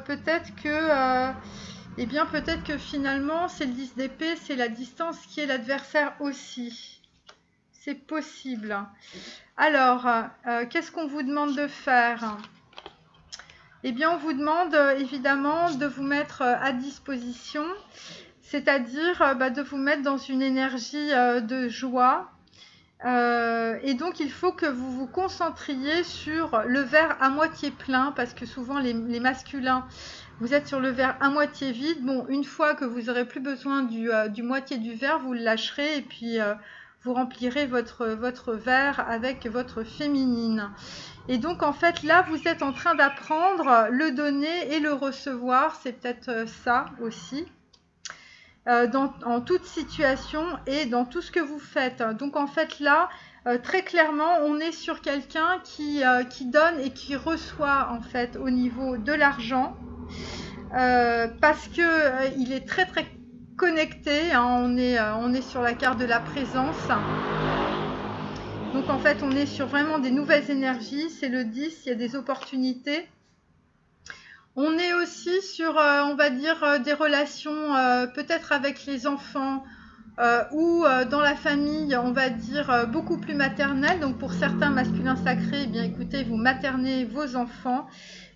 peut-être que finalement, c'est le 10 d'épée, c'est la distance qui est l'adversaire aussi. C'est possible. Alors, qu'est-ce qu'on vous demande de faire? Eh bien, on vous demande évidemment de vous mettre à disposition, c'est-à-dire de vous mettre dans une énergie de joie. Et donc, il faut que vous vous concentriez sur le verre à moitié plein, parce que souvent, les masculins, vous êtes sur le verre à moitié vide. Bon, une fois que vous n'aurez plus besoin du moitié du verre, vous le lâcherez et puis vous remplirez votre verre avec votre féminine. Et donc, en fait, là, vous êtes en train d'apprendre le donner et le recevoir. C'est peut-être ça aussi. En toute situation et dans tout ce que vous faites. Donc en fait là, très clairement, on est sur quelqu'un qui donne et qui reçoit en fait au niveau de l'argent parce que il est très très connecté, hein. On est sur la carte de la présence. Donc en fait, on est sur vraiment des nouvelles énergies. C'est le 10, il y a des opportunités. On est aussi sur, on va dire, des relations peut-être avec les enfants ou dans la famille, on va dire, beaucoup plus maternelles. Donc pour certains masculins sacrés, eh bien écoutez, vous maternez vos enfants,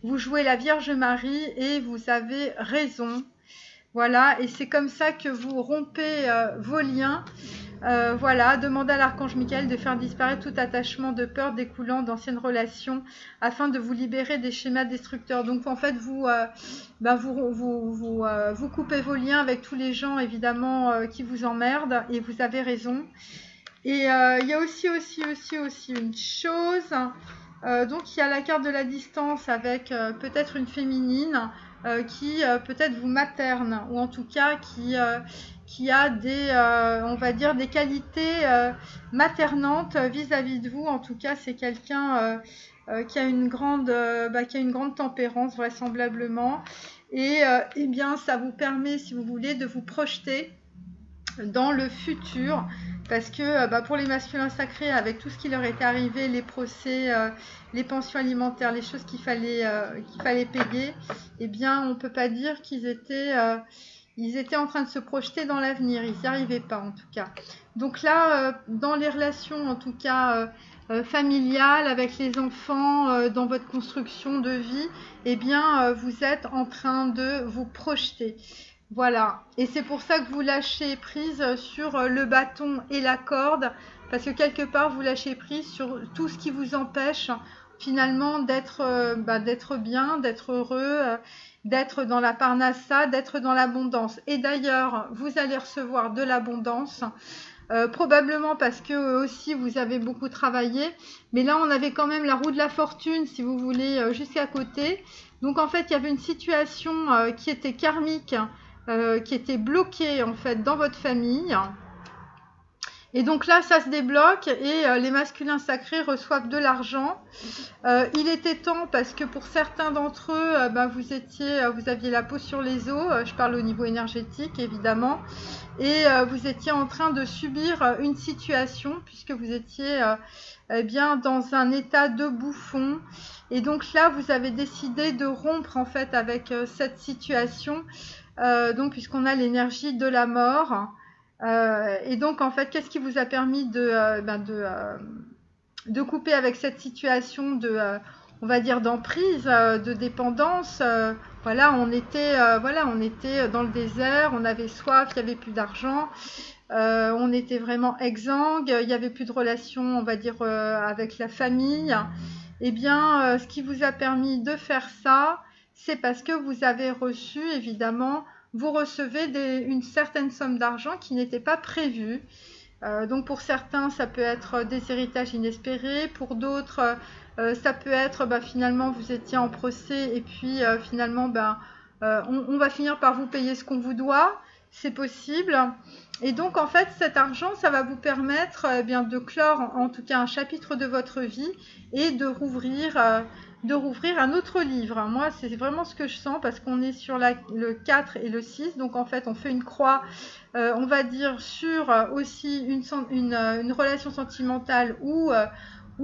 vous jouez la Vierge Marie et vous avez raison. Voilà, et c'est comme ça que vous rompez vos liens. Voilà, demandez à l'archange Michael de faire disparaître tout attachement de peur découlant d'anciennes relations afin de vous libérer des schémas destructeurs. Donc en fait, vous coupez vos liens avec tous les gens évidemment qui vous emmerdent et vous avez raison. Et il y a aussi une chose. Donc il y a la carte de la distance avec peut-être une féminine qui peut-être vous materne ou en tout cas qui a des, on va dire, des qualités maternantes vis-à-vis de vous. En tout cas, c'est quelqu'un qui a une grande tempérance vraisemblablement. Et eh bien, ça vous permet, si vous voulez, de vous projeter dans le futur. Parce que pour les masculins sacrés, avec tout ce qui leur était arrivé, les procès, les pensions alimentaires, les choses qu'il fallait payer, eh bien, on ne peut pas dire qu'ils étaient en train de se projeter dans l'avenir. Ils n'y arrivaient pas, en tout cas. Donc là, dans les relations, en tout cas, familiales, avec les enfants, dans votre construction de vie, eh bien, vous êtes en train de vous projeter. Voilà, et c'est pour ça que vous lâchez prise sur le bâton et la corde, parce que quelque part vous lâchez prise sur tout ce qui vous empêche finalement d'être bien, d'être heureux, d'être dans la parnassa, d'être dans l'abondance. Et d'ailleurs, vous allez recevoir de l'abondance, probablement parce que aussi vous avez beaucoup travaillé, mais là on avait quand même la roue de la fortune, si vous voulez, jusqu'à côté. Donc en fait, il y avait une situation qui était karmique, qui était bloqué en fait dans votre famille. Et donc là, ça se débloque et les masculins sacrés reçoivent de l'argent. Il était temps parce que pour certains d'entre eux, vous aviez la peau sur les os. Je parle au niveau énergétique évidemment. Et vous étiez en train de subir une situation puisque vous étiez bien dans un état de bouffon. Et donc là, vous avez décidé de rompre en fait avec cette situation. Donc puisqu'on a l'énergie de la mort et donc en fait qu'est-ce qui vous a permis de couper avec cette situation on va dire d'emprise, de dépendance. Voilà, on était dans le désert, on avait soif, il n'y avait plus d'argent, on était vraiment exsangue, il n'y avait plus de relation, on va dire, avec la famille. Eh bien, ce qui vous a permis de faire ça, c'est parce que vous avez reçu, évidemment, vous recevez une certaine somme d'argent qui n'était pas prévue. Donc pour certains, ça peut être des héritages inespérés. Pour d'autres, Ça peut être finalement vous étiez en procès et puis finalement on va finir par vous payer ce qu'on vous doit. C'est possible. Et donc en fait cet argent ça va vous permettre de clore en tout cas un chapitre de votre vie et de rouvrir un autre livre. Moi c'est vraiment ce que je sens parce qu'on est sur le 4 et le 6. Donc en fait on fait une croix on va dire sur aussi une relation sentimentale ou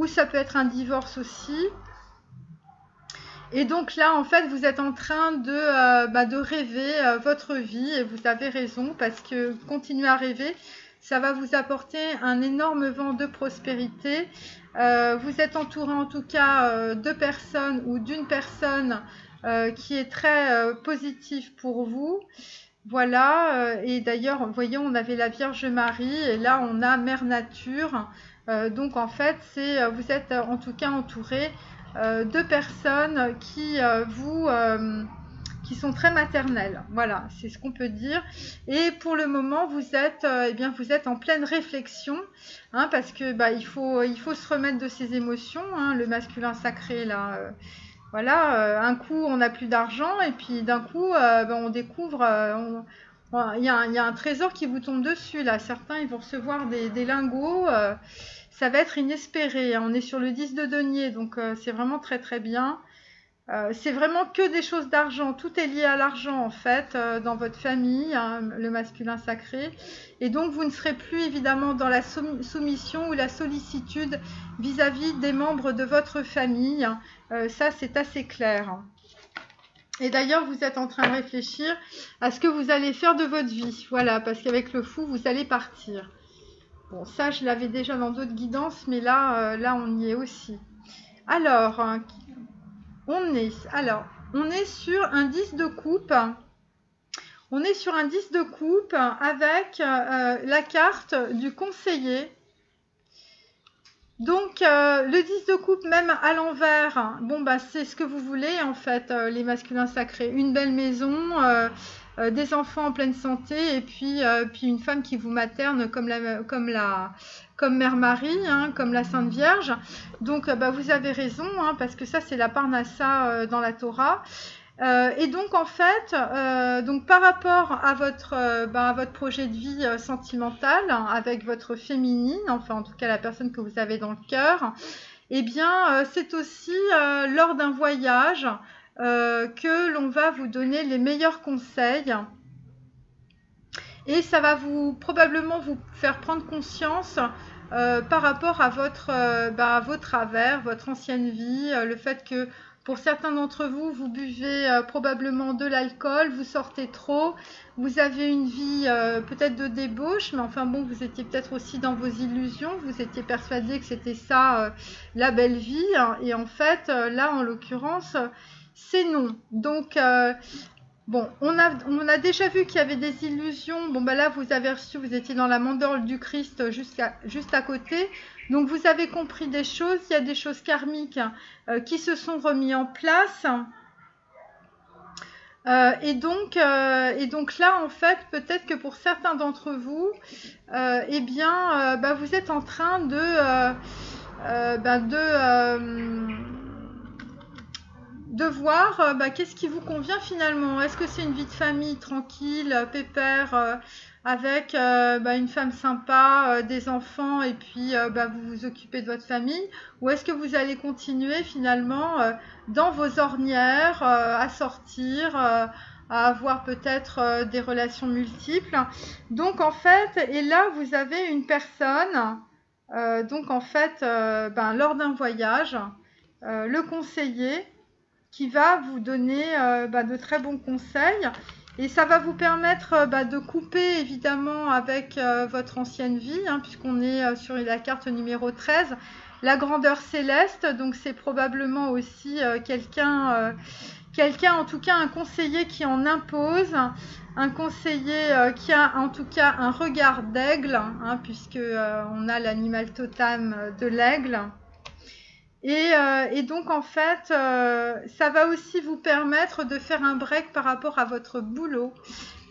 ça peut être un divorce aussi. Et donc là, en fait, vous êtes en train de rêver votre vie et vous avez raison parce que continuer à rêver, ça va vous apporter un énorme vent de prospérité. Vous êtes entouré en tout cas de personnes ou d'une personne qui est très positive pour vous. Voilà, et d'ailleurs, voyons, on avait la Vierge Marie et là, on a Mère Nature. Donc en fait, vous êtes en tout cas entouré de personnes qui sont très maternelles. Voilà, c'est ce qu'on peut dire. Et pour le moment, vous êtes en pleine réflexion, hein, parce que il faut se remettre de ses émotions, hein, le masculin sacré là. Voilà, un coup on n'a plus d'argent et puis d'un coup on découvre, il y a un trésor qui vous tombe dessus là. Certains ils vont recevoir des lingots. Ça va être inespéré, hein. On est sur le 10 de denier, donc c'est vraiment très très bien. C'est vraiment que des choses d'argent. Tout est lié à l'argent en fait dans votre famille, hein, le masculin sacré. Et donc vous ne serez plus évidemment dans la soumission ou la sollicitude vis-à-vis des membres de votre famille. Ça c'est assez clair. Et d'ailleurs vous êtes en train de réfléchir à ce que vous allez faire de votre vie. Voilà, parce qu'avec le fou vous allez partir. Bon, ça, je l'avais déjà dans d'autres guidances, mais là, on y est aussi. Alors, on est sur un 10 de coupe. On est sur un 10 de coupe avec la carte du conseiller. Donc, le 10 de coupe, même à l'envers, c'est ce que vous voulez, en fait, les masculins sacrés. Une belle maison, des enfants en pleine santé, et puis une femme qui vous materne comme Mère Marie, hein, comme la Sainte Vierge. Donc, vous avez raison, hein, parce que ça, c'est la Parnassa dans la Torah. Et donc en fait, par rapport à votre projet de vie sentimental, hein, avec votre féminine, enfin en tout cas la personne que vous avez dans le cœur, eh bien c'est aussi lors d'un voyage que l'on va vous donner les meilleurs conseils. Et ça va probablement vous faire prendre conscience par rapport à vos travers, votre ancienne vie, le fait que pour certains d'entre vous, vous buvez probablement de l'alcool, vous sortez trop, vous avez une vie peut-être de débauche, mais enfin bon, vous étiez peut-être aussi dans vos illusions, vous étiez persuadé que c'était ça la belle vie, hein, et en fait, là en l'occurrence, c'est non. Donc, bon, on a déjà vu qu'il y avait des illusions. Bon, là, vous avez reçu, vous étiez dans la mandorle du Christ juste à côté. Donc, vous avez compris des choses. Il y a des choses karmiques qui se sont remises en place. Et donc là, en fait, peut-être que pour certains d'entre vous, vous êtes en train de voir qu'est-ce qui vous convient finalement. Est-ce que c'est une vie de famille tranquille, pépère, avec une femme sympa, des enfants et puis vous vous occupez de votre famille, ou est-ce que vous allez continuer finalement dans vos ornières à sortir, à avoir peut-être des relations multiples. Donc en fait, et là vous avez une personne, lors d'un voyage, le conseiller qui va vous donner de très bons conseils et ça va vous permettre de couper évidemment avec votre ancienne vie, hein, puisqu'on est sur la carte numéro 13, la grandeur céleste. Donc c'est probablement aussi quelqu'un, en tout cas un conseiller qui en impose, un conseiller qui a en tout cas un regard d'aigle, hein, puisque on a l'animal totem de l'aigle. Et donc en fait, ça va aussi vous permettre de faire un break par rapport à votre boulot.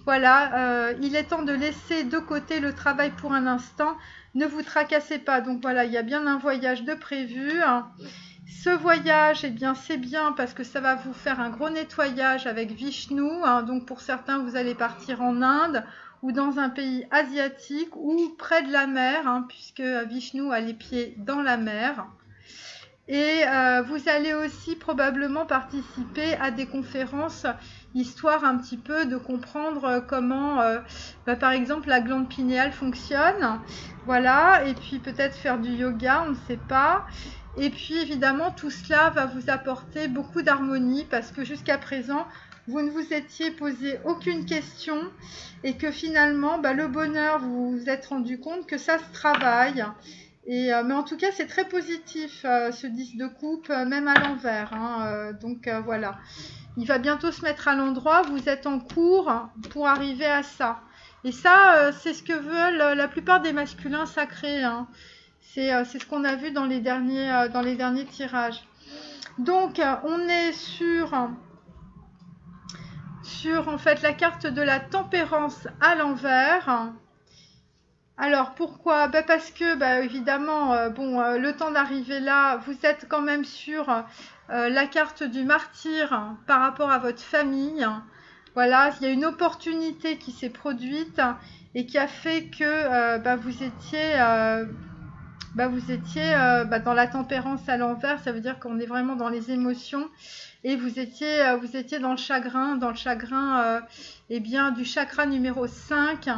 Voilà, il est temps de laisser de côté le travail pour un instant. Ne vous tracassez pas. Donc voilà, il y a bien un voyage de prévu. Hein. Ce voyage, eh bien, c'est bien parce que ça va vous faire un gros nettoyage avec Vishnu, hein. Donc pour certains, vous allez partir en Inde ou dans un pays asiatique ou près de la mer, hein, puisque Vishnu a les pieds dans la mer. Et vous allez aussi probablement participer à des conférences, histoire un petit peu de comprendre comment, par exemple, la glande pinéale fonctionne. Voilà, et puis peut-être faire du yoga, on ne sait pas. Et puis évidemment, tout cela va vous apporter beaucoup d'harmonie parce que jusqu'à présent, vous ne vous étiez posé aucune question et que finalement, le bonheur, vous vous êtes rendu compte que ça se travaille. Et, mais en tout cas, c'est très positif ce 10 de coupe, même à l'envers, hein, donc voilà. Il va bientôt se mettre à l'endroit, vous êtes en cours pour arriver à ça. Et ça, c'est ce que veulent la plupart des masculins sacrés, hein. C'est ce qu'on a vu dans les derniers tirages. Donc, on est sur en fait la carte de la tempérance à l'envers. Alors pourquoi? Parce que évidemment, le temps d'arriver là, vous êtes quand même sur la carte du martyr par rapport à votre famille. Voilà, il y a une opportunité qui s'est produite et qui a fait que vous étiez dans la tempérance à l'envers. Ça veut dire qu'on est vraiment dans les émotions et vous étiez dans le chagrin, du chakra numéro 5.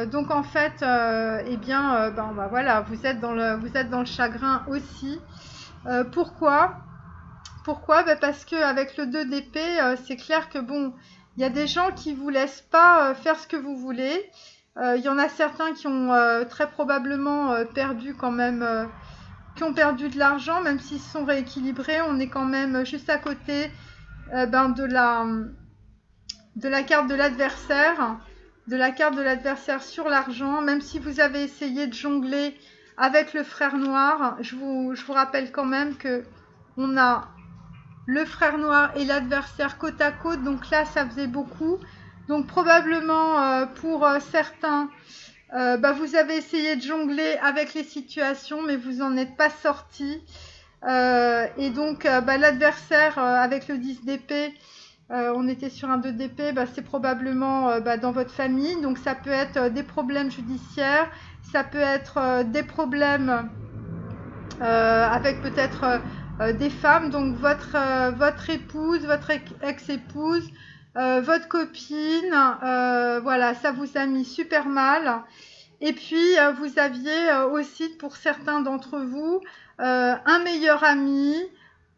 Donc en fait, voilà, vous êtes dans le chagrin aussi. Pourquoi? Parce que avec le 2 d'épée, c'est clair que il y a des gens qui vous laissent pas faire ce que vous voulez. Il y en a certains qui ont très probablement perdu quand même, qui ont perdu de l'argent, même s'ils se sont rééquilibrés. On est quand même juste à côté de la carte de l'adversaire. De la carte de l'adversaire sur l'argent, même si vous avez essayé de jongler avec le frère noir, je vous rappelle quand même que on a le frère noir et l'adversaire côte à côte, donc là ça faisait beaucoup. Donc probablement pour certains, vous avez essayé de jongler avec les situations, mais vous n'en êtes pas sorti. Et donc l'adversaire avec le 10 d'épée, on était sur un 2 d'épée, c'est probablement dans votre famille. Donc ça peut être des problèmes judiciaires, ça peut être des problèmes avec peut-être des femmes. Donc votre épouse, votre ex-épouse, votre copine, voilà, ça vous a mis super mal. Et puis vous aviez aussi pour certains d'entre vous un meilleur ami,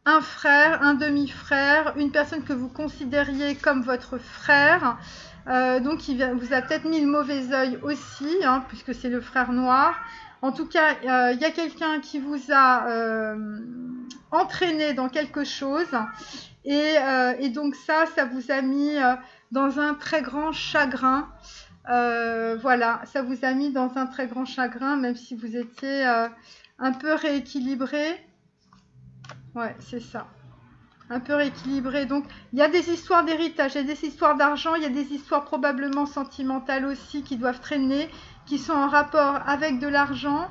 un frère, un demi-frère, une personne que vous considériez comme votre frère. Donc il vous a peut-être mis le mauvais œil aussi, hein, puisque c'est le frère noir. En tout cas, il y a quelqu'un qui vous a entraîné dans quelque chose. Et donc ça vous a mis dans un très grand chagrin. Voilà, ça vous a mis dans un très grand chagrin, même si vous étiez un peu rééquilibré. Ouais, c'est ça. Un peu rééquilibré. Donc, il y a des histoires d'héritage, il y a des histoires d'argent, il y a des histoires probablement sentimentales aussi qui doivent traîner, qui sont en rapport avec de l'argent.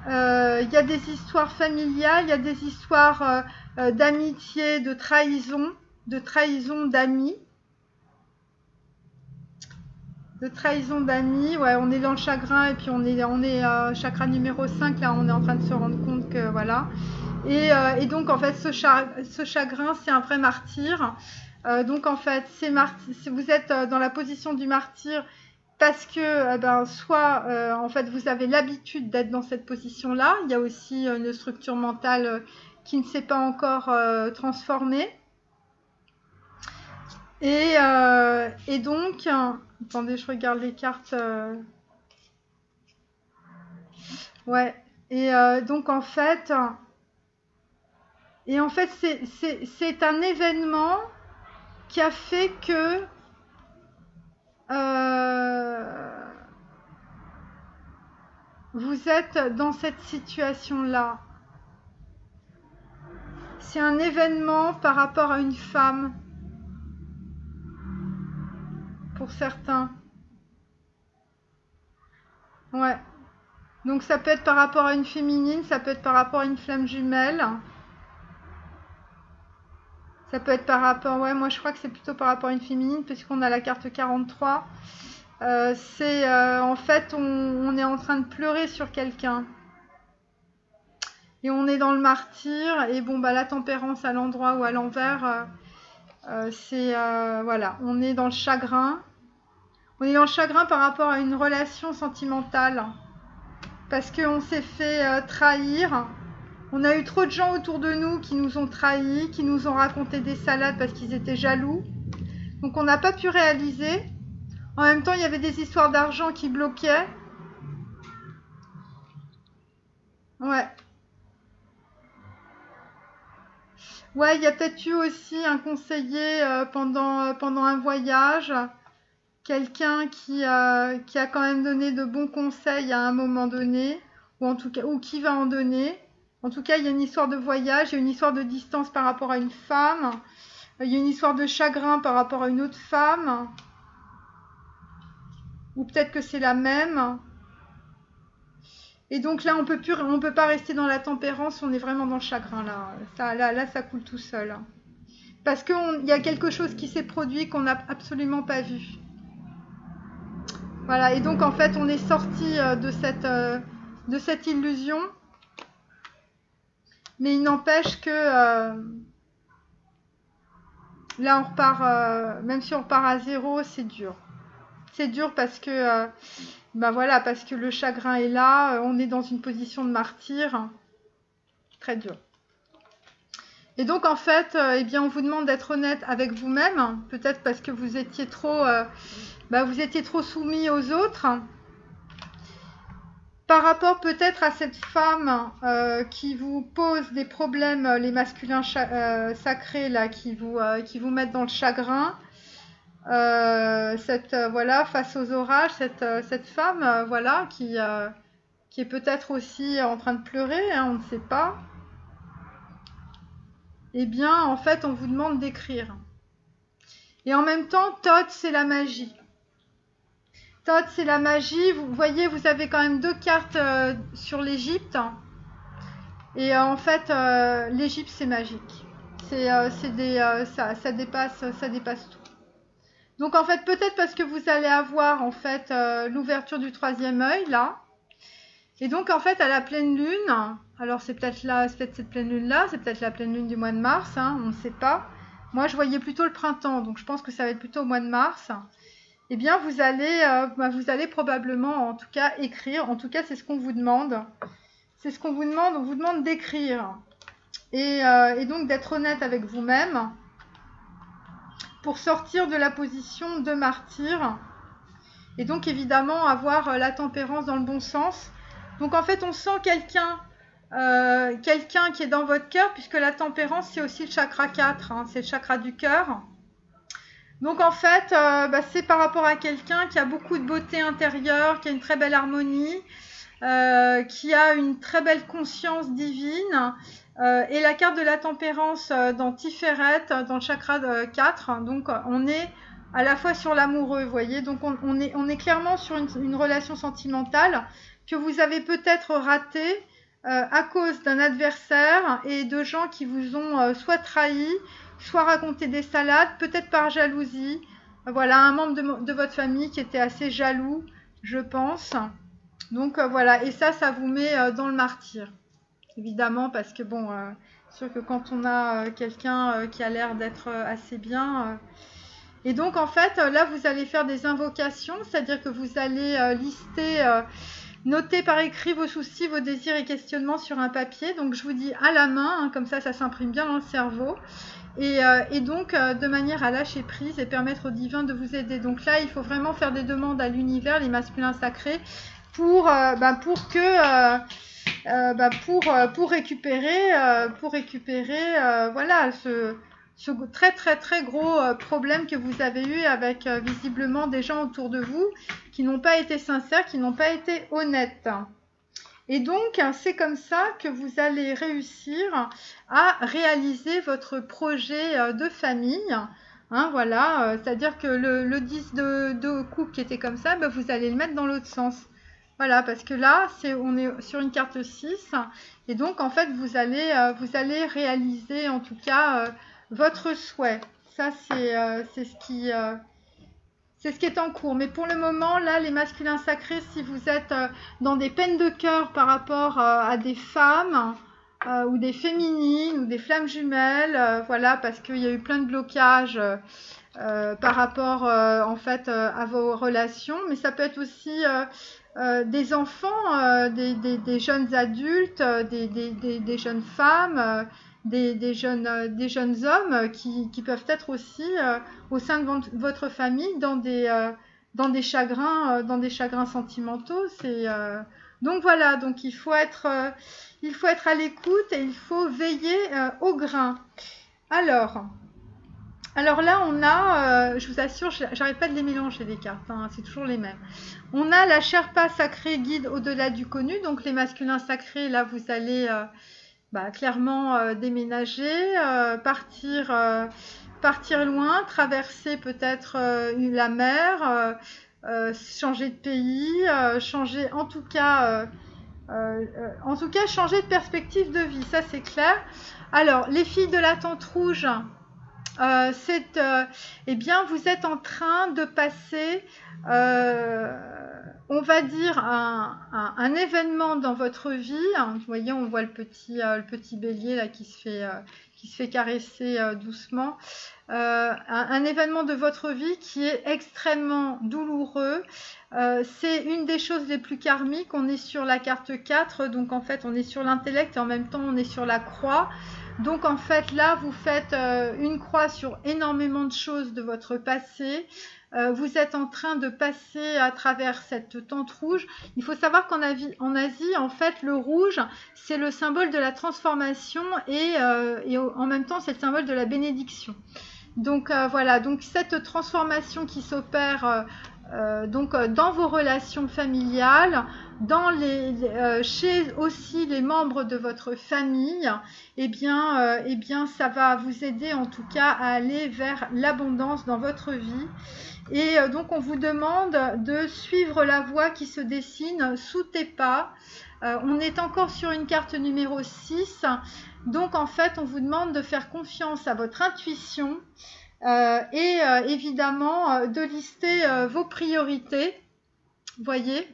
Il y a des histoires familiales, il y a des histoires d'amitié, de trahison d'amis. De trahison d'amis, ouais, on est dans le chagrin et puis on est chakra numéro 5, là on est en train de se rendre compte que voilà. Et donc en fait ce chagrin c'est un vrai martyr. Donc en fait vous êtes dans la position du martyr parce que soit en fait vous avez l'habitude d'être dans cette position là. Il y a aussi une structure mentale qui ne s'est pas encore transformée. Et donc attendez, je regarde les cartes. Ouais. Et donc en fait c'est un événement qui a fait que vous êtes dans cette situation-là. C'est un événement par rapport à une femme, pour certains. Ouais. Donc ça peut être par rapport à une féminine, ça peut être par rapport à une flamme jumelle. Ça peut être par rapport, ouais, moi je crois que c'est plutôt par rapport à une féminine, puisqu'on a la carte 43. C'est en fait, on est en train de pleurer sur quelqu'un. Et on est dans le martyr. Et bon, bah, la tempérance à l'endroit ou à l'envers, c'est, voilà, on est dans le chagrin. On est dans le chagrin par rapport à une relation sentimentale. Parce qu'on s'est fait trahir. On a eu trop de gens autour de nous qui nous ont trahis, qui nous ont raconté des salades parce qu'ils étaient jaloux. Donc on n'a pas pu réaliser. En même temps, il y avait des histoires d'argent qui bloquaient. Ouais. Ouais, il y a peut-être eu aussi un conseiller pendant un voyage. Quelqu'un qui a quand même donné de bons conseils à un moment donné. Ou en tout cas, ou qui va en donner. En tout cas, il y a une histoire de voyage, il y a une histoire de distance par rapport à une femme. Il y a une histoire de chagrin par rapport à une autre femme. Ou peut-être que c'est la même. Et donc là, on peut pas rester dans la tempérance, on est vraiment dans le chagrin là. Là, ça coule tout seul. Parce qu'il y a quelque chose qui s'est produit qu'on n'a absolument pas vu. Voilà, et donc en fait, on est sorti de cette illusion. Mais il n'empêche que là, on repart, même si on repart à zéro, c'est dur. C'est dur parce que, bah voilà, parce que le chagrin est là, on est dans une position de martyr, très dur. Et donc en fait, eh bien, on vous demande d'être honnête avec vous-même, peut-être parce que vous étiez trop soumis aux autres. Par rapport peut-être à cette femme qui vous pose des problèmes, les masculins sacrés là, qui vous mettent dans le chagrin. Voilà, face aux orages, cette femme, voilà, qui est peut-être aussi en train de pleurer, hein, on ne sait pas. Eh bien, en fait, on vous demande d'écrire. Et en même temps, Thoth, c'est la magie. Thoth, c'est la magie. Vous voyez, vous avez quand même 2 cartes sur l'Égypte. Et en fait, l'Égypte, c'est magique. Ça dépasse tout. Donc en fait, peut-être parce que vous allez avoir en fait l'ouverture du 3e œil là. Et donc en fait à la pleine lune, alors c'est peut-être cette pleine lune là, c'est peut-être la pleine lune du mois de mars, hein, on ne sait pas. Moi je voyais plutôt le printemps, donc je pense que ça va être plutôt au mois de mars. Eh bien vous allez probablement en tout cas écrire, en tout cas c'est ce qu'on vous demande. C'est ce qu'on vous demande, on vous demande d'écrire. Et donc d'être honnête avec vous-même. Pour sortir de la position de martyr et donc évidemment avoir la tempérance dans le bon sens. Donc en fait on sent quelqu'un qui est dans votre cœur, puisque la tempérance c'est aussi le chakra 4, hein, c'est le chakra du cœur. Donc en fait c'est par rapport à quelqu'un qui a beaucoup de beauté intérieure, qui a une très belle harmonie, qui a une très belle conscience divine. Et la carte de la tempérance dans Tiferet, dans le chakra 4, donc on est à la fois sur l'amoureux, vous voyez, donc on est clairement sur une relation sentimentale que vous avez peut-être ratée à cause d'un adversaire et de gens qui vous ont soit trahi, soit raconté des salades, peut-être par jalousie. Voilà, un membre de votre famille qui était assez jaloux, je pense. Donc voilà, et ça vous met dans le martyr. Évidemment, parce que bon, sûr que quand on a quelqu'un qui a l'air d'être assez bien. Et donc, en fait, là, vous allez faire des invocations, c'est-à-dire que vous allez noter par écrit vos soucis, vos désirs et questionnements sur un papier. Donc, je vous dis à la main, hein, comme ça s'imprime bien dans le cerveau. Et donc, de manière à lâcher prise et permettre au divin de vous aider. Donc là, il faut vraiment faire des demandes à l'univers, les masculins sacrés, pour récupérer voilà ce très très très gros problème que vous avez eu avec visiblement des gens autour de vous qui n'ont pas été sincères, qui n'ont pas été honnêtes. Et donc c'est comme ça que vous allez réussir à réaliser votre projet de famille. Hein, voilà, c'est-à-dire que le 10 de coupe qui était comme ça, vous allez le mettre dans l'autre sens. Voilà, parce que là, on est sur une carte 6. Et donc, en fait, vous allez réaliser, en tout cas, votre souhait. Ça, c'est ce qui est en cours. Mais pour le moment, là, les masculins sacrés, si vous êtes dans des peines de cœur par rapport à des femmes ou des féminines ou des flammes jumelles, voilà, parce qu'il y a eu plein de blocages par rapport en fait à vos relations. Mais ça peut être aussi des enfants, des jeunes adultes, des jeunes femmes. Des jeunes hommes qui peuvent être aussi au sein de votre famille dans des chagrins sentimentaux. Donc voilà, donc il faut être à l'écoute et il faut veiller au grain. Alors, alors là, on a, je vous assure, j'arrête pas de les mélanger les cartes, hein, c'est toujours les mêmes. On a la Sherpa sacrée guide au-delà du connu, donc les masculins sacrés, là vous allez clairement déménager, partir loin, traverser peut-être la mer, changer de pays, changer en tout cas changer de perspective de vie, ça c'est clair. Alors les filles de la tente rouge, eh bien vous êtes en train de passer on va dire un événement dans votre vie. Vous voyez, on voit le petit bélier là qui se fait caresser doucement. Un événement de votre vie qui est extrêmement douloureux. C'est une des choses les plus karmiques. On est sur la carte 4, donc en fait on est sur l'intellect et en même temps on est sur la croix. Donc en fait là vous faites une croix sur énormément de choses de votre passé. Vous êtes en train de passer à travers cette tente rouge. Il faut savoir qu'en Asie, en fait, le rouge, c'est le symbole de la transformation et en même temps, c'est le symbole de la bénédiction. Donc voilà, donc cette transformation qui s'opère dans vos relations familiales, chez aussi les membres de votre famille, eh bien, ça va vous aider en tout cas à aller vers l'abondance dans votre vie. Et donc, on vous demande de suivre la voie qui se dessine sous tes pas. On est encore sur une carte numéro 6. Donc, en fait, on vous demande de faire confiance à votre intuition et évidemment de lister vos priorités. Vous voyez ?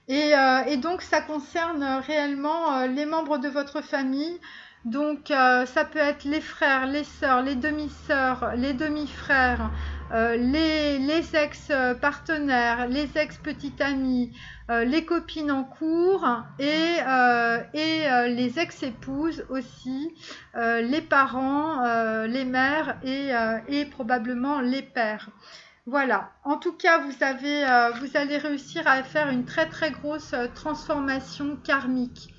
Et donc, ça concerne réellement les membres de votre famille. Donc, ça peut être les frères, les sœurs, les demi-sœurs, les demi-frères, les ex-partenaires, les ex-petites amies, les copines en cours et les ex-épouses aussi, les parents, les mères et probablement les pères. Voilà, en tout cas, vous allez réussir à faire une très très grosse transformation karmique.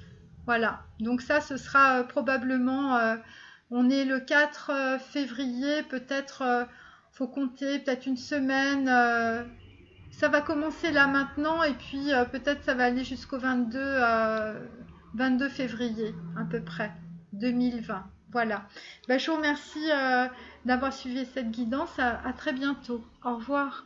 Voilà, donc ça, ce sera probablement, on est le 4 février, peut-être, faut compter peut-être une semaine, ça va commencer là maintenant et puis peut-être ça va aller jusqu'au 22 février à peu près, 2020. Voilà, je vous remercie d'avoir suivi cette guidance, à très bientôt, au revoir.